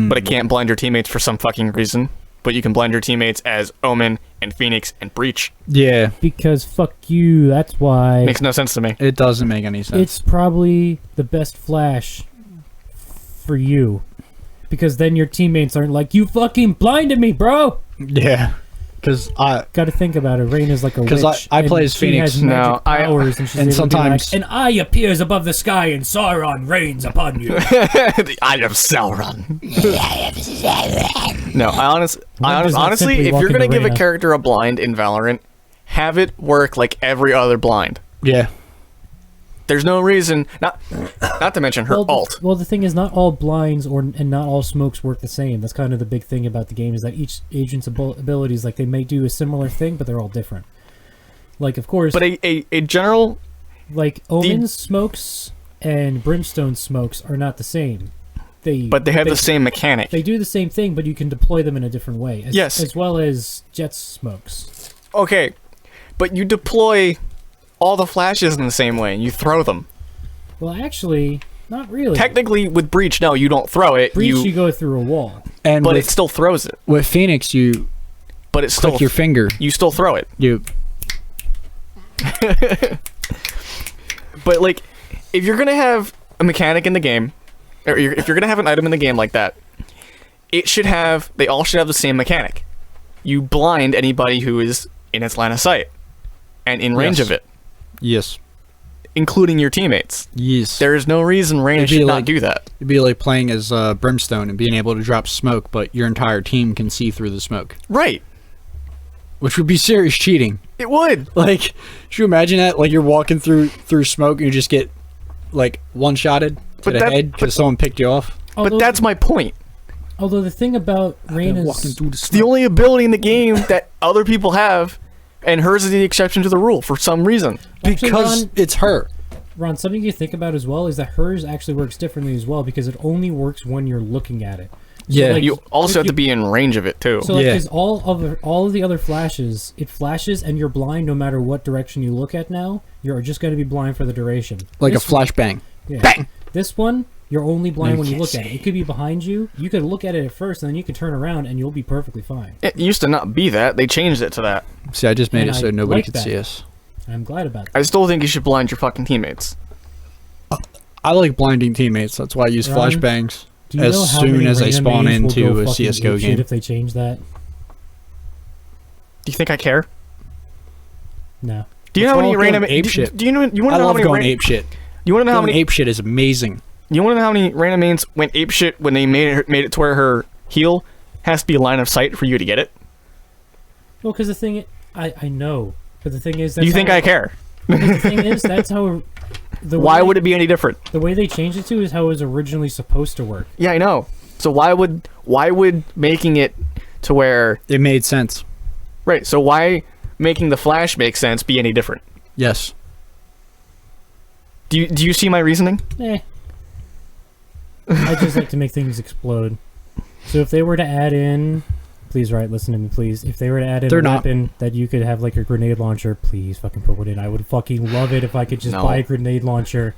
but it can't blind your teammates for some fucking reason. But you can blind your teammates as Omen and Phoenix and Breach. Yeah, Because fuck you, that's why. Makes no sense to me. it doesn't make any sense. It's probably the best flash for you. Because then your teammates aren't like, you fucking blinded me, bro! Yeah. Because Got to think about it. Rain is like a witch. 'Cause I and play as she Phoenix. Has No, magic powers, and she's and able to be sometimes- like, and I appears above the sky, and Sauron reigns upon you. The Eye of Sauron. No, does not honestly, simply if walk you're gonna into give a Reyna. character a blind in Valorant, have it work like every other blind. yeah, There's no reason not to mention her well, alt. Well, the thing is, not all blinds and not all smokes work the same. That's kind of the big thing about the game, is that each agent's abilities, like, they may do a similar thing, but they're all different. Like, of course, But a general like Omen's smokes and Brimstone smokes are not the same. They have the same mechanic. They do the same thing, but you can deploy them in a different way. Yes. as well as Jet's smokes. Okay, but you deploy all the flashes in the same way. You throw them. Well, actually, not really. Technically, with Breach, no, you don't throw it. Breach, you you go through a wall. and but it with, still throws it. with Phoenix, you But it's still click your finger. you still throw it. You But like, if you're gonna have a mechanic in the game, or if you're gonna have an item in the game like that, they all should have the same mechanic. You blind anybody who is in its line of sight and in range Yes. of it, yes, including your teammates. yes. There is no reason Reyna It'd be should not like- do that. It'd be like playing as Brimstone and being able to drop smoke, but your entire team can see through the smoke, Right. which would be serious cheating. It would. Like, should you imagine that? Like, you're walking through smoke and you just get like one-shotted to But the that- head because someone picked you off. Although, But that's my point. although the thing about Walking Reyna's through the It's the only ability in the game that other people have, and hers is the exception to the rule for some reason. Actually, because Ron- it's her. Ron, something you think about as well is that hers actually works differently as well, because it only works when you're looking at it. Yeah, like, You also if have you- to be in range of it too. So like, Yeah. because all of the other flashes, it flashes and you're blind no matter what direction you look at. Now you're just going to be blind for the duration. like This a flashbang. Yeah. Bang! This one, you're only blind You when you can't look at it. see. It could be behind you. You could look at it at first, and then you can turn around, and you'll be perfectly fine. It used to not be that. They changed it to that. See, I just made And it so I nobody like could that. see us. I'm glad about that. I still think you should blind your fucking teammates. I like blinding teammates. That's why I use Ron, flashbangs Do you as know how soon many as they Reyna spawn mains will into go a fucking CS:GO apeshit game. if they change that? Do you think I care? No. Do you know Let's how many all Reyna? go ape shit. Do you know? You want I to know how love many? going Reyna- ape shit. You want to know how Going many? ape shit is amazing. You want to know how many Reyna mains went ape shit when they made it to where her heal has to be line of sight for you to get it? Well, because the thing, I know, but the thing is, Do you think I care? The thing is, that's how. Why would it be any different? The way they changed it to is how it was originally supposed to work. Yeah, I know. So why would making it to where It made sense. right? So why making the flash make sense be any different? Yes. Do you see my reasoning? Eh. I just like to make things explode. So if they were to add in, please, right, listen to me, please. If they were to add in They're a not. weapon that you could have like a grenade launcher, please fucking put it in. I would fucking love it if I could just No. buy a grenade launcher.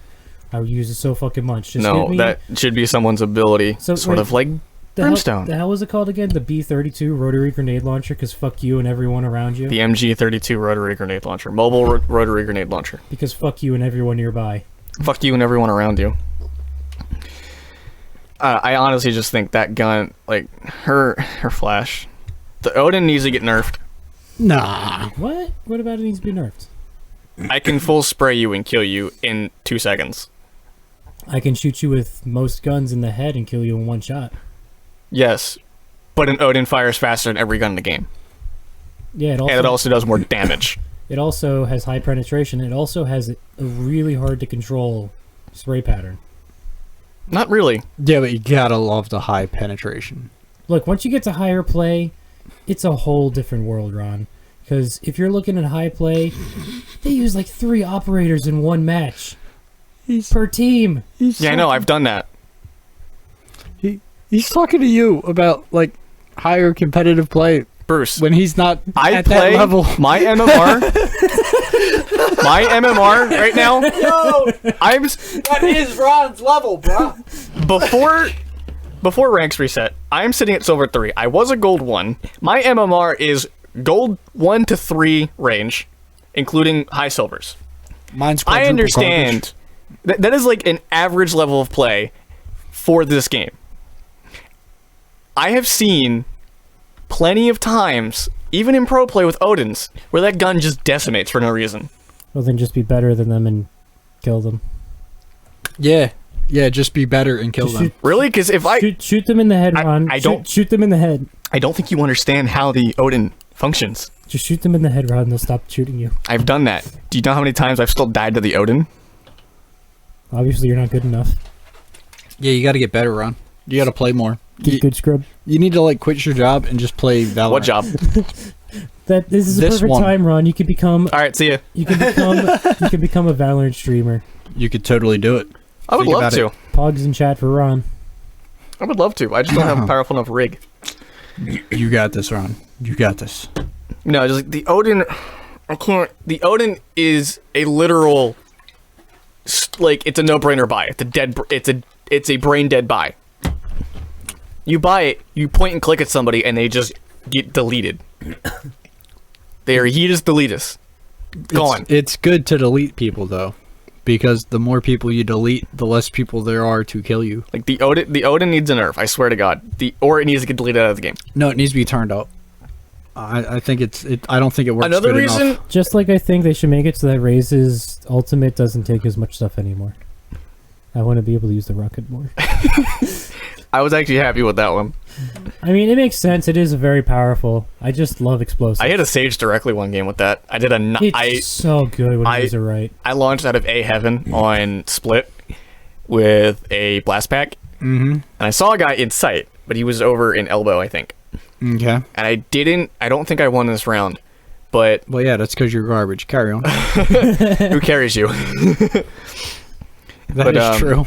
I would use it so fucking much. Just No, give me that should be someone's ability. So, sort wait, of like the hell, Brimstone. the hell was it called again? The B-32 rotary grenade launcher? Because fuck you and everyone around you. the MG32 rotary grenade launcher, mobile rotary grenade launcher. Because fuck you and everyone nearby. Fuck you and everyone around you. I honestly just think that gun, like her flash, the Odin needs to get nerfed. Nah. What? What about it needs to be nerfed? I can full spray you and kill you in 2 seconds. I can shoot you with most guns in the head and kill you in one shot. Yes, but an Odin fires faster than every gun in the game, Yeah, it and it also does more damage. It also has high penetration. It also has a really hard to control spray pattern. Not really. Yeah, but you gotta love the high penetration. Look, once you get to higher play, it's a whole different world, Ron. Because if you're looking at high play, they use like 3 operators in one match per team. Yeah, I know. I've done that. He's talking to you about like higher competitive play Bruce, when he's not I at play that level. my MMR. My MMR right now. No, I'm that is Ron's level, bro. before ranks reset. I'm sitting at silver 3. I was a gold 1. My MMR is gold 1 to 3 range, including high silvers. Mine's I quadruple understand that is like an average level of play for this game. I have seen plenty of times even in pro play with Odin's, where that gun just decimates for no reason. Well, then just be better than them and kill them. Yeah, just be better and kill Just them. Really? Because if shoot them in the head, Ron. I don't- shoot them in the head. I don't think you understand how the Odin functions. Just shoot them in the head, Ron. They'll stop shooting you. I've done that. Do you know how many times I've still died to the Odin? Obviously, you're not good enough. Yeah, you got to get better, Ron. You got to play more. Get good scrub. You need to like quit your job and just play Valorant. What job? This is a This perfect one. time, Ron. You could become All right, see ya. you can become a Valorant streamer. You could totally do it. I would Think love about to. it. Pogs in chat for Ron. I would love to. I just don't have a powerful enough rig. You got this, Ron. You got this. No, just like the Odin. I can't. The Odin is a literal. Like it's a no-brainer buy. It's a dead. It's a brain dead buy. You buy it. You point and click at somebody, and they just get deleted. They are Yeetus deletus. Gone. It's good to delete people though, because the more people you delete, the less people there are to kill you. Like the Odin needs a nerf. I swear to God. Or it needs to get deleted out of the game. No, it needs to be turned up. I think I don't think it works. Another good reason. enough. Just like I think they should make it so that Raze's ultimate doesn't take as much stuff anymore. I want to be able to use the rocket more. I was actually happy with that one. I mean, it makes sense. It is very powerful. I just love explosives. I hit a Sage directly one game with that. I did a. It's so good when I- you use it right. I launched out of A Heaven on Split with a blast pack, and I saw a guy in sight, but he was over in elbow, I think. Okay. And I don't think I won this round, but Well, yeah, that's because you're garbage. Carry on. who carries you? That is true.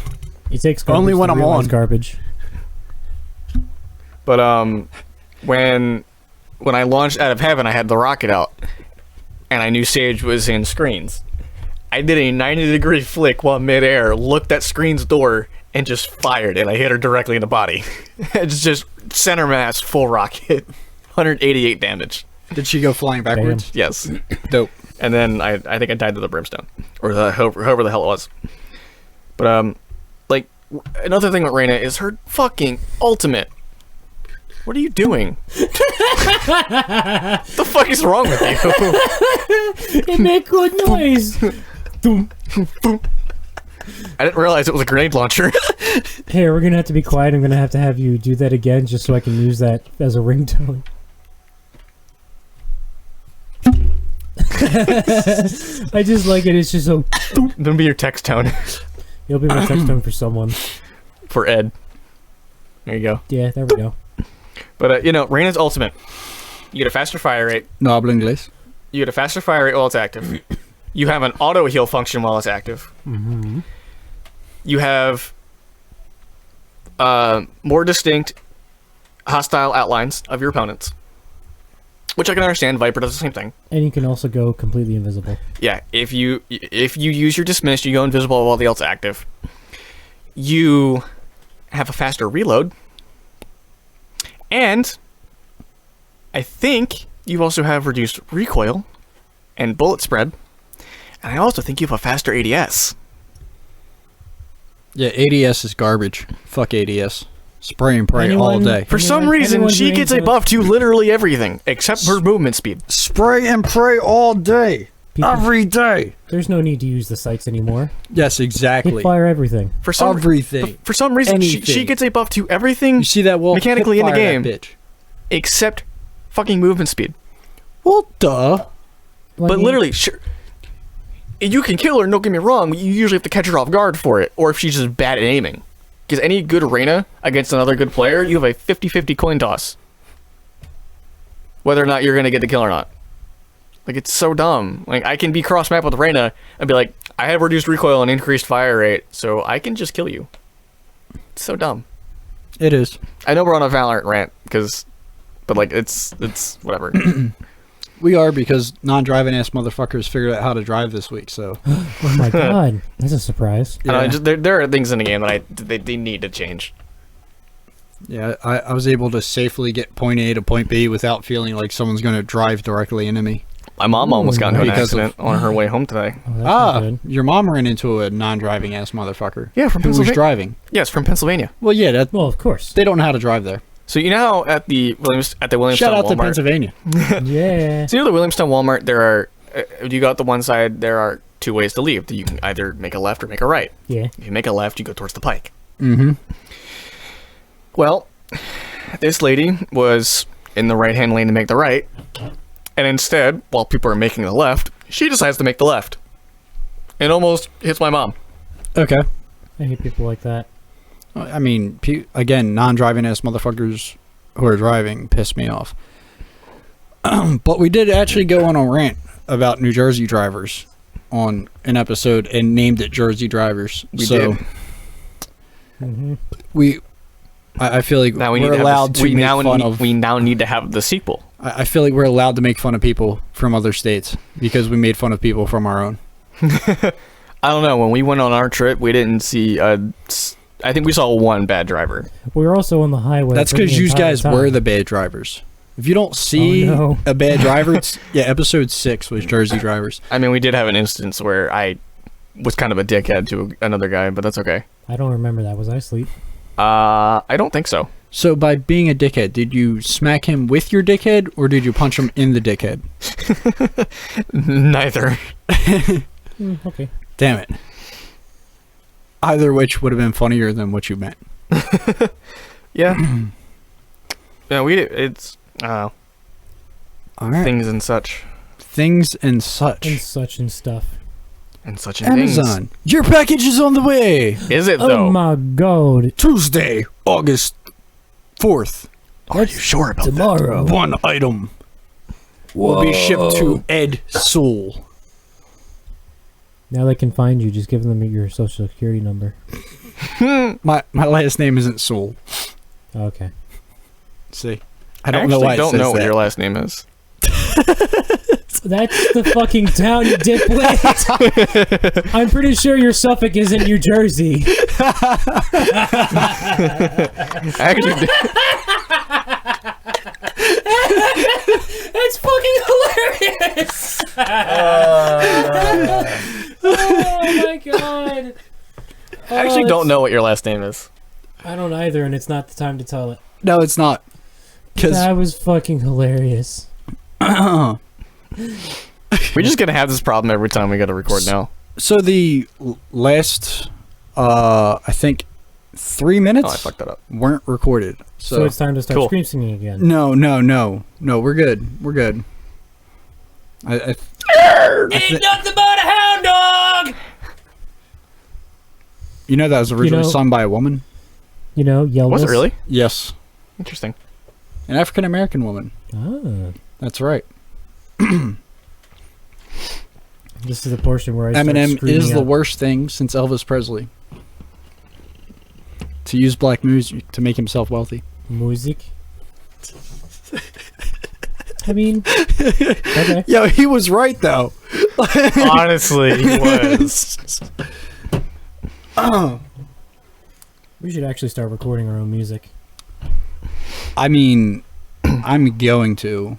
He takes garbage Only when to I'm realize on. garbage. But when I launched out of Heaven, I had the rocket out, and I knew Sage was in screens. I did a 90-degree flick while midair, looked at screen's door, and just fired, and I hit her directly in the body. It's just center mass, full rocket, 188 damage. Did she go flying backwards? Yes. Dope. And then I think I died to the brimstone, or the however the hell it was. But like another thing with Reyna is her fucking ultimate. What are you doing? What the fuck is wrong with you? It made good noise. I didn't realize it was a grenade launcher. Hey, we're gonna have to be quiet. I'm gonna have you do that again, just so I can use that as a ringtone. I just like it. It's just so. That'll be your text tone It'll be my text tone for someone. for Ed. There you go. Yeah, there we go. But Reyna's ultimate. You get a faster fire rate. No hablo inglés. You get a faster fire rate while it's active. You have an auto heal function while it's active. Mm-hmm. You have more distinct hostile outlines of your opponents, which I can understand. Viper does the same thing. And you can also go completely invisible. Yeah, if you use your dismiss, you go invisible while the ult's active. You have a faster reload, and I think you also have reduced recoil and bullet spread, and I also think you have a faster ADS. Yeah, ADS is garbage. Fuck ADS. Spray and pray all Anyone- day. For some reason, anyone she doing gets a something- buff to literally everything except her movement speed. Spray and pray all day. People- Every day. There's no need to use the sights anymore. Yes, exactly. Hit fire everything. For some Everything. for some reason, she Anything. gets a buff to everything You see that wall? mechanically in the Hit fire game. that bitch. except fucking movement speed. Well, duh. But literally, sure, you can kill her. Don't get me wrong. You usually have to catch her off guard for it, or if she's just bad at aiming. Because any good Reyna against another good player, you have a 50-50 coin toss. Whether or not you're going to get the kill or not. Like, it's so dumb. Like, I can be cross-map with Reyna and be like, I have reduced recoil and increased fire rate, so I can just kill you. It's so dumb. It is. I know we're on a Valorant rant, but like, it's whatever. We are, because non-driving ass motherfuckers figured out how to drive this week, so. Oh my god, that's a surprise. I don't know, there are things in the game that they need to change. Yeah, I was able to safely get point A to point B without feeling like someone's going to drive directly into me. My mom almost got into an Because of- accident on her way home today. Oh, that's not good. Your mom ran into a non-driving ass motherfucker. Yeah, from Who was Pennsylvania. driving. Yes, from Pennsylvania. Well, yeah, Well, of course. they don't know how to drive there. So you know how at the Williamstown Shout out to Walmart. Pennsylvania. Yeah. So you know the Williamstown Walmart. There are. If you go out the one side, there are two ways to leave. You can either make a left or make a right. Yeah. If you make a left, you go towards the pike. Mm-hmm. Well, this lady was in the right-hand lane to make the right, and instead, while people are making the left, she decides to make the left. It almost hits my mom. Okay. I hate people like that. I mean, again, non-driving ass motherfuckers who are driving piss me off. But we did actually go on a rant about New Jersey drivers on an episode and named it Jersey Drivers. We did. Mm-hmm. I feel like Now we we're need to allowed to we make now fun need, of. we now need to have the sequel. I feel like we're allowed to make fun of people from other states because we made fun of people from our own. I don't know. When we went on our trip, we didn't see. I think we saw one bad driver. We were also on the highway. That's for the because you entire guys time. were the bad drivers. If you don't see Oh, no. a bad driver, episode 6 was Jersey Drivers. I mean, we did have an instance where I was kind of a dickhead to another guy, but that's okay. I don't remember that. Was I asleep? I don't think so. So by being a dickhead, did you smack him with your dickhead or did you punch him in the dickhead? Neither. Okay. Damn it. Either which would have been funnier than what you meant. Yeah. Yeah, it's All right. things and such Things and such. And such and stuff. and such and things. Amazon. Your package is on the way. Is it Oh though? my god. Tuesday, August 4th. Are you sure about Tomorrow. One item will be shipped to Ed Soul. Now they can find you. Just give them your social security number. My last name isn't Soul. Okay. See, I I don't know why it don't says know what that. your last name is. That's the fucking town, you dipwit. I'm pretty sure your Suffolk is in New Jersey. Actually, That's fucking hilarious. Oh my god. I actually don't know what your last name is. I don't either, and it's not the time to tell it. No, it's not. Because That was fucking hilarious. We're just gonna have this problem every time we gotta record now. so the last, I think, 3 minutes Oh, I fucked that up. weren't recorded. So it's time to start Cool. scream singing again. No, we're good. We're good. I Ain't nothing but a hound dog! you know that was originally know- sung by a woman. You know, yell Was it this. really? Yes, Interesting. an African American woman. Ah. That's right. This is the portion where I start Eminem screaming is the out. worst thing since Elvis Presley. To use black music to make himself wealthy. Music. I mean, okay. Yo, he was right though. Honestly, he was. We should actually start recording our own music. I mean, I'm going to,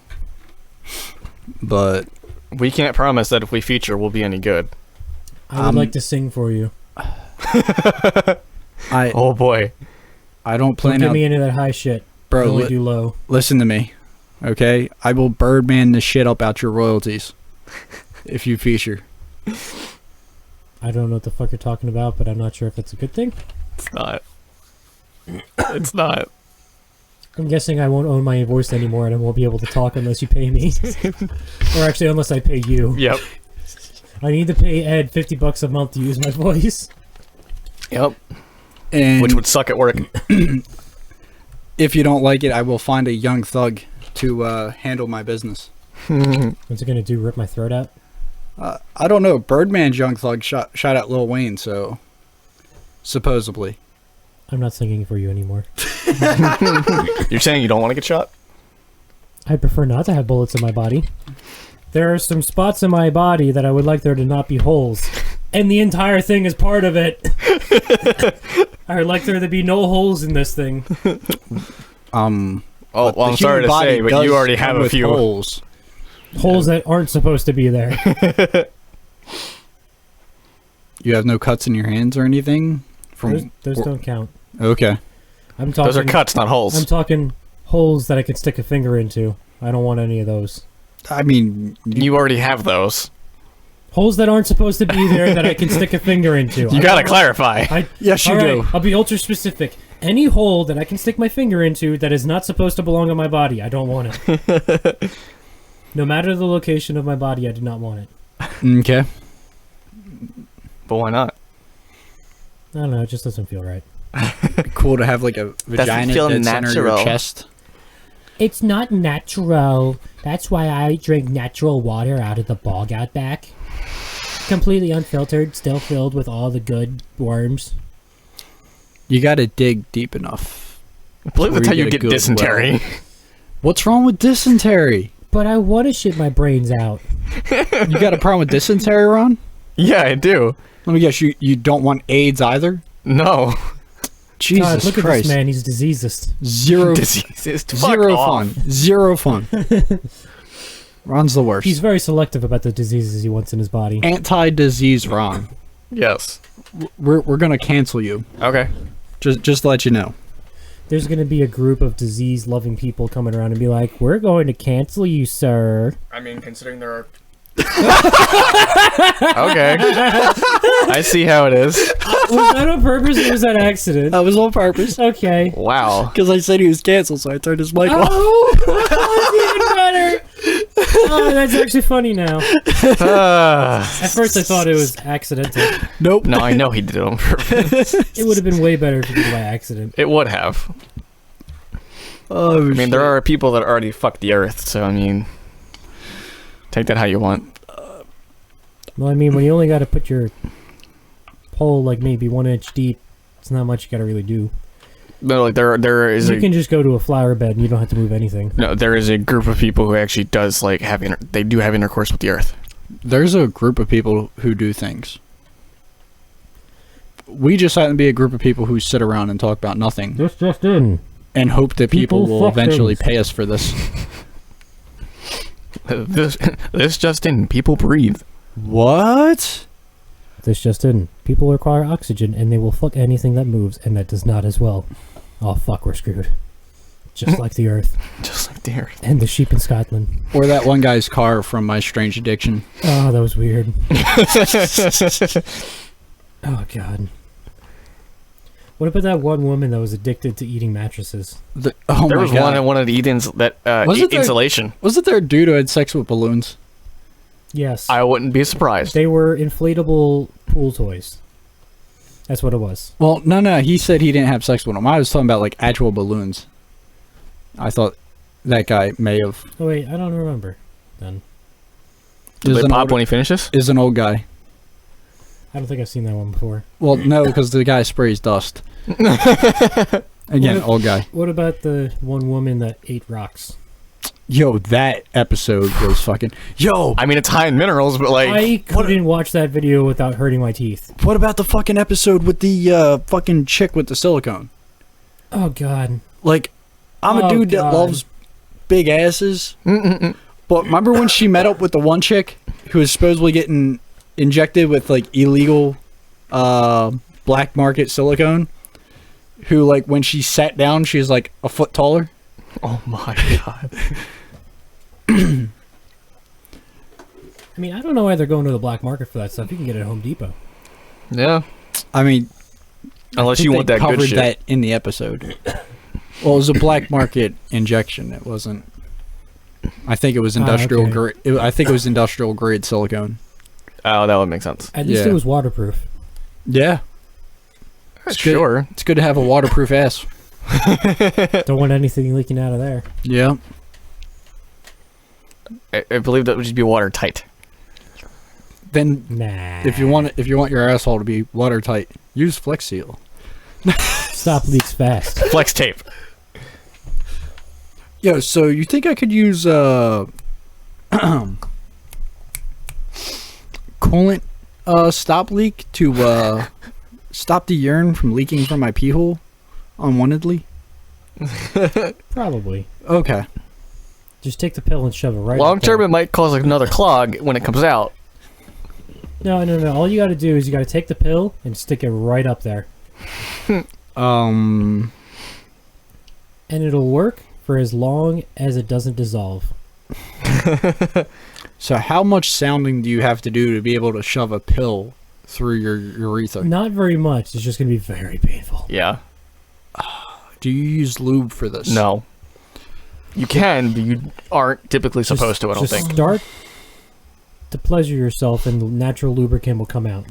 but We can't promise that if we feature, we'll be any good. I would like to sing for you. I Oh boy. I don't Don't plan get out. me into that high shit. I Bro, only do low. listen to me, okay? I will Birdman the shit up out your royalties if you feature. I don't know what the fuck you're talking about, but I'm not sure if it's a good thing. It's not. It's not. I'm guessing I won't own my voice anymore and I won't be able to talk unless you pay me. Or actually, unless I pay you. Yep. I need to pay Ed $50 a month to use my voice. Yep. And Which would suck at work. if you don't like it, I will find a young thug to handle my business. What's it gonna do? Rip my throat out? I don't know. Birdman's young thug shot at Lil Wayne, so supposedly. I'm not singing for you anymore. You're saying you don't want to get shot? I prefer not to have bullets in my body. There are some spots in my body that I would like there to not be holes. And the entire thing is part of it. I would like there to be no holes in this thing. Oh, well, the I'm sorry human to body say, but does you already come have a with few. holes. Holes that aren't supposed to be there. You have no cuts in your hands or anything? Those don't count. Okay. I'm talking. Those are cuts, not I'm holes. talking holes that I can stick a finger into. I don't want any of those. I mean, You already have those. Holes that aren't supposed to be there that I can stick a finger into. You gotta clarify. yes, you Alright, do. I'll be ultra specific. Any hole that I can stick my finger into that is not supposed to belong on my body, I don't want it. No matter the location of my body, I do not want it. Okay. But why not? I don't know, it just doesn't feel right. Cool to have like a vagina feel that's center your natural. chest. It's not natural. That's why I drink natural water out of the bog out back. Completely unfiltered, still filled with all the good worms. You got to dig deep enough. I believe that's how Where you you get get a good dysentery. well. What's wrong with dysentery? But I want to shit my brains out. You got a problem with dysentery, Ron? Yeah, I do. Let me guess, you don't want AIDS either? No. Jesus God, look at Christ. this man, he's diseased. Zero, Diseases. zero fun. Zero fun. Ron's the worst. He's very selective about the diseases he wants in his body. Anti-disease Ron. Yes. We're going to cancel you. Okay. Just to let you know. There's going to be a group of disease-loving people coming around and be like, we're going to cancel you, sir. I mean, considering there are... Okay. I see how it is. Was that on purpose or was that an accident? That was on purpose. Okay. Wow. Because I said he was canceled, so I turned his mic off. Oh, that's even better. Oh, that's actually funny now. At first I thought it was accidental. Nope. No, I know he did it on purpose. It would have been way better if he did it by accident. It would have. Oh, I mean, there are people that already fucked the earth, so I mean... Take that how you want. Well, I mean, when you only got to put your hole like maybe 1 inch deep, it's not much you got to really do. No, like there is You can just go to a flower bed and you don't have to move anything. no, there is a group of people who actually does like have they do have intercourse with the earth. There's a group of people who do things. We just happen to be a group of people who sit around and talk about nothing This just in. and hope that people People will fuck eventually things. pay us for this. This just in, people breathe. What? This just in. People require oxygen and they will fuck anything that moves, and that does not as well. Oh fuck, we're screwed. Just like the earth. Just like the earth. And the sheep in Scotland. Or that one guy's car from My Strange Addiction. Oh, that was weird. Oh god. What about that one woman that was addicted to eating mattresses? Oh There my was God. one that wanted to eat Was it there- insulation. Wasn't there a dude who had sex with balloons? Yes. I wouldn't be surprised. They were inflatable pool toys. That's what it was. Well, no. He said he didn't have sex with them. I was talking about like actual balloons. I thought that guy may have. Oh wait, I don't remember. Then Did Is they an pop old- when he finishes? Is an old guy. I don't think I've seen that one before. Well, no, because the guy sprays dust. Again, old guy. What about the one woman that ate rocks? Yo, that episode was fucking. Yo, I mean, it's high in minerals, but like, I couldn't watch that video without hurting my teeth. what about the fucking episode with the fucking chick with the silicone? Oh god. Like, I'm a Oh, dude God. that loves big asses. But remember when she met up with the one chick who was supposedly getting injected with like illegal black market silicone? Who, like, when she sat down, she was like a foot taller. oh my god. I mean, I don't know why they're going to the black market for that stuff. You can get it at Home Depot. Yeah, I mean, unless I you think want they that good covered shit. that in the episode. Well, it was a black market injection. It wasn't. I think it was industrial okay. grade. I think it was industrial grade silicone. Oh, that would make sense. At least Yeah. it was waterproof. Yeah, It's good. Sure. it's good to have a waterproof ass. Don't want anything leaking out of there. Yeah. I believe that would just be watertight. Then, Nah. if you want your asshole to be watertight, use Flex Seal. Stop leaks fast. Flex tape. Yo, so you think I could use coolant stop leak to stop the urine from leaking from my pee hole unwantedly? Probably. Okay. Just take the pill and shove it right Long up there. term, it might cause like another clog when it comes out. No. All you got to do is you got to take the pill and stick it right up there. Um. And it'll work for as long as it doesn't dissolve. So how much sounding do you have to do to be able to shove a pill through your urethra? Not very much. It's just going to be very painful. Yeah. Do you use lube for this? No. You can, but you aren't typically supposed to, I don't just think. Start to pleasure yourself and the natural lubricant will come out.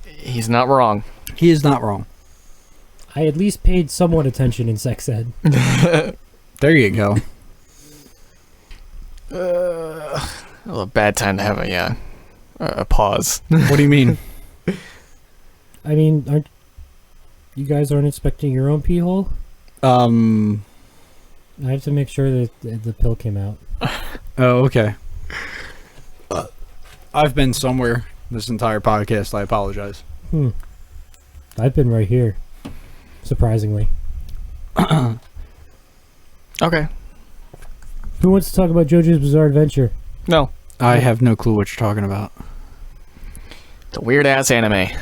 He's not wrong. He is not wrong. I at least paid somewhat attention in sex ed. There you go. A bad time to have a pause. What do you mean? I mean, aren't you guys aren't inspecting your own pee hole? I have to make sure that the pill came out. Oh, okay. I've been somewhere this entire podcast. I apologize. I've been right here. Surprisingly. Okay. Who wants to talk about JoJo's Bizarre Adventure? No. I have no clue what you're talking about. It's a weird ass anime.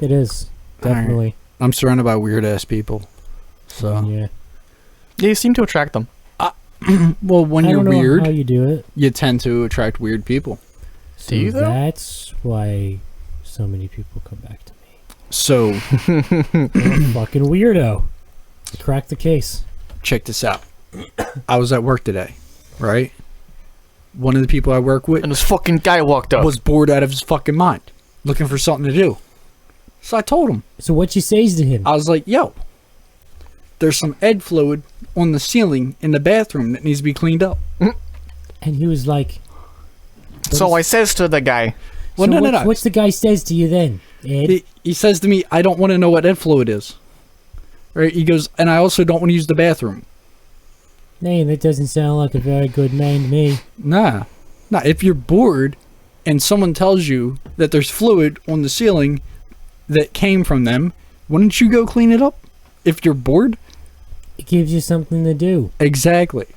It is. Definitely. I'm surrounded by weird ass people. So, Yeah. Yeah, you seem to attract them. well, when I you're don't know weird, how you do it. you tend to attract weird people. So you, though? that's why so many people come back to me. So, You're a fucking weirdo. Crack the case. check this out. I was at work today, right? One of the people I work with And this fucking guy walked up. was bored out of his fucking mind, looking for something to do. So I told him, So what you says to him? I was like, yo, there's some egg fluid on the ceiling in the bathroom that needs to be cleaned up. And he was like, So I says to the guy, Well, so no. what's the guy says to you then, Ed? He says to me, I don't want to know what egg fluid is. Right? He goes, and I also don't want to use the bathroom. Man, that doesn't sound like a very good man to me. Nah. If you're bored and someone tells you that there's fluid on the ceiling that came from them, wouldn't you go clean it up? If you're bored? It gives you something to do. Exactly.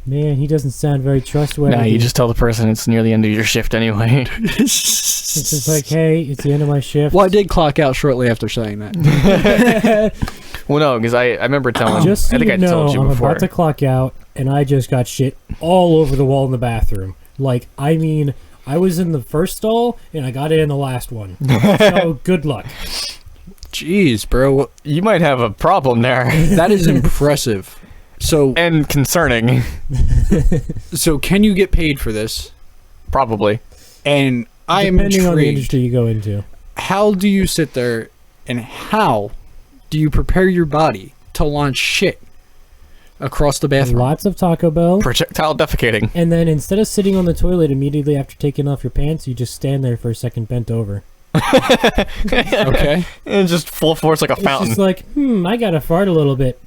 Man, he doesn't sound very trustworthy. nah, you just tell the person it's near the end of your shift anyway. It's just like, hey, it's the end of my shift. Well, I did clock out shortly after saying that. Well, no, because I remember telling Just so I think you I know, told you I'm before. about to clock out, and I just got shit all over the wall in the bathroom. Like, I mean, I was in the first stall, and I got it in the last one. So, good luck. Jeez, bro. You might have a problem there. That is impressive. So, And concerning. so can you get paid for this? Probably. And I am Depending on the intrigued. industry you go into. How do you sit there and how do you prepare your body to launch shit across the bathroom? Lots of Taco Bell. Projectile defecating. And then instead of sitting on the toilet immediately after taking off your pants, you just stand there for a second bent over. Okay. And just full force like a It's fountain. just like, I gotta fart a little bit.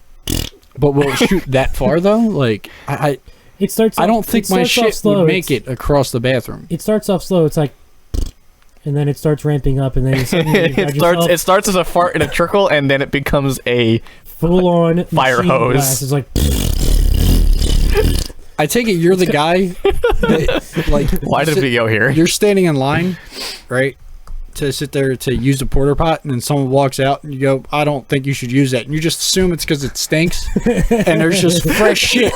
But will it shoot that far though? Like I It starts. I off- don't think it my starts off shit slow. would make It's- it across the bathroom. It starts off slow. It's like, and then it starts ramping up, and then suddenly you got It starts as a fart and a trickle, and then it becomes a full on Fire hose. It's like, I take it you're the guy that, like, why did we go here? you're standing in line, right? To sit there to use a porta pot, and then someone walks out, and you go, "I don't think you should use that." And you just assume it's because it stinks, and there's just fresh shit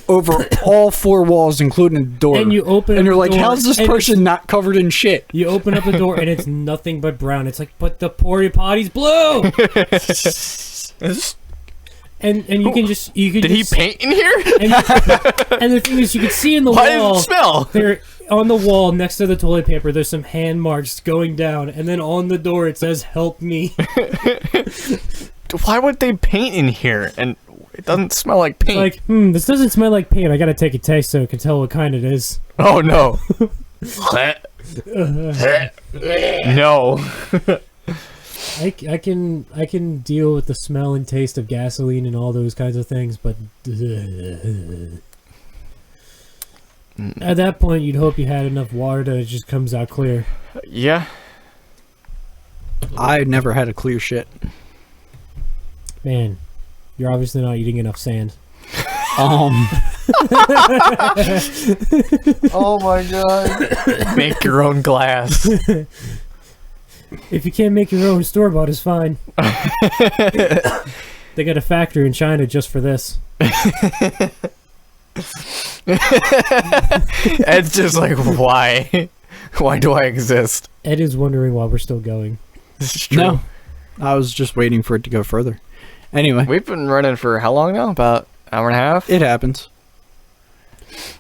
over all four walls, including the door. and you open, and up you're the like, door, "How's this and person not covered in shit?" You open up the door, and it's nothing but brown. It's like, but the porta potty's blue. And you can just Did he just, paint in here? And the thing is, you can see in the Why did wall. it smell? There on the wall next to the toilet paper, there's some hand marks going down, and then on the door it says "Help me." Why would they paint in here? And it doesn't smell like paint. Like, this doesn't smell like paint. I gotta take a taste so I can tell what kind it is. Oh no. No. I can deal with the smell and taste of gasoline and all those kinds of things, but at that point, you'd hope you had enough water that it just comes out clear. Yeah. I never had a clear shit. Man, you're obviously not eating enough sand. Oh my god. Make your own glass. If you can't make your own, store-bought is fine. They got a factory in China just for this. Ed's just like, why? Why do I exist? Ed is wondering why we're still going. This is true. No, I was just waiting for it to go further. Anyway, We've been running for how long now? About an hour and a half? it happens.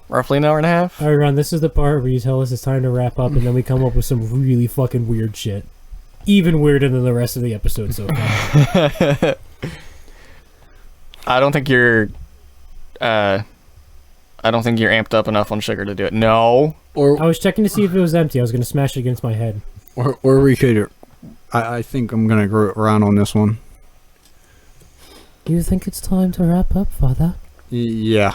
Roughly an hour and a half? All right, Ron, this is the part where you tell us it's time to wrap up, and then we come up with some really fucking weird shit. Even weirder than the rest of the episode so far. I don't think you're amped up enough on sugar to do it. No. I was checking to see if it was empty. I was going to smash it against my head. Or we could. I think I'm gonna go around on this one. Do you think it's time to wrap up, Father? Yeah.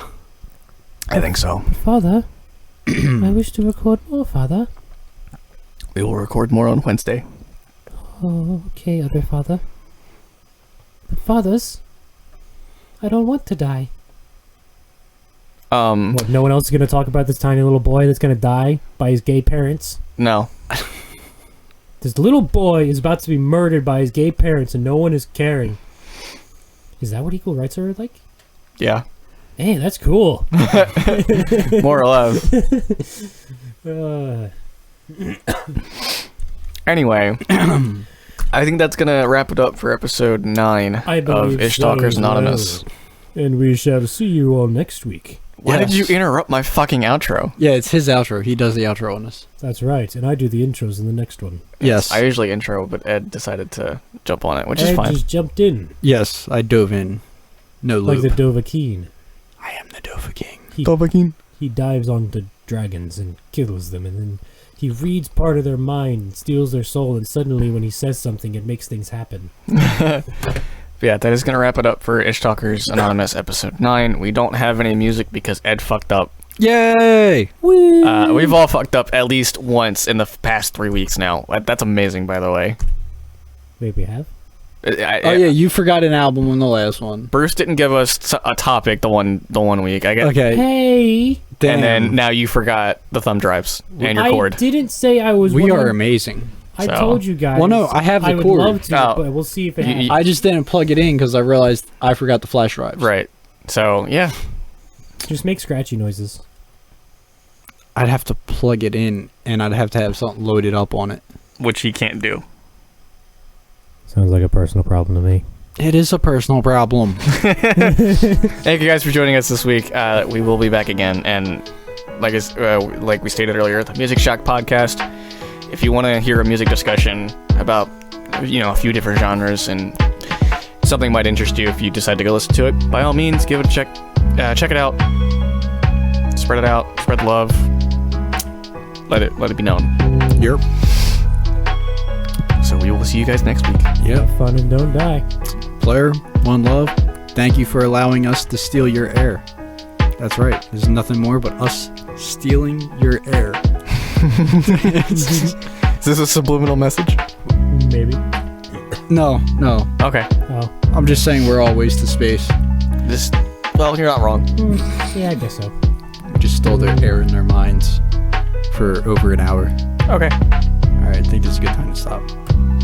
I think so. Father, I wish to record more, Father. We will record more on Wednesday. Oh, okay, other father. But fathers, I don't want to die. What, no one else is going to talk about this tiny little boy that's going to die by his gay parents? No. This little boy is about to be murdered by his gay parents and no one is caring. Is that what equal rights are like? Yeah. Hey, that's cool. More or less. Anyway, I think that's gonna wrap it up for episode 9 I believe of Ishtalkers so, Anonymous. And we shall see you all next week. Why did Yes. you interrupt my fucking outro? Yeah, it's his outro. He does the outro on us. That's right, and I do the intros in the next one. Yes. I usually intro, but Ed decided to jump on it, which is Ed fine. just jumped in, Yes, I dove in. No like loop. the Dovahkiin. I am the Dova King. He dives onto dragons and kills them, and then he reads part of their mind, steals their soul, and suddenly when he says something, it makes things happen. Yeah, that is going to wrap it up for Ishtalkers Anonymous episode 9. We don't have any music because Ed fucked up. Yay! Woo! We've all fucked up at least once in the past 3 weeks now. That's amazing, by the way. Wait, we have? Oh yeah, you forgot an album on the last one. Bruce didn't give us a topic the one week. I guess. Okay. Hey! Damn. And then now you forgot the thumb drives and your I cord. didn't say I was We one are of- amazing. I So- told you guys. Well, no, I have the I would cord. love to, Oh. but we'll see if it You- happens. I just didn't plug it in because I realized I forgot the flash drives. Right. So, yeah. Just make scratchy noises. I'd have to plug it in, and I'd have to have something loaded up on it. Which he can't do. Sounds like a personal problem to me. It is a personal problem. Thank you guys for joining us this week. We will be back again. And like we stated earlier, the Music Shack podcast. If you want to hear a music discussion about, a few different genres and something might interest you if you decide to go listen to it, by all means, give it a check. Check it out. Spread it out. Spread the love. Let it be known. Yep. So we will see you guys next week. Yep. Have fun and don't die. Player, one love. Thank you for allowing us to steal your air. That's right. There's nothing more but us stealing your air. Is this a subliminal message? Maybe. No. Okay. Oh. I'm just saying we're all waste of space. Well, you're not wrong. Yeah, I guess so. We just stole their air in their minds for over an hour. Okay. Alright, I think this is a good time to stop.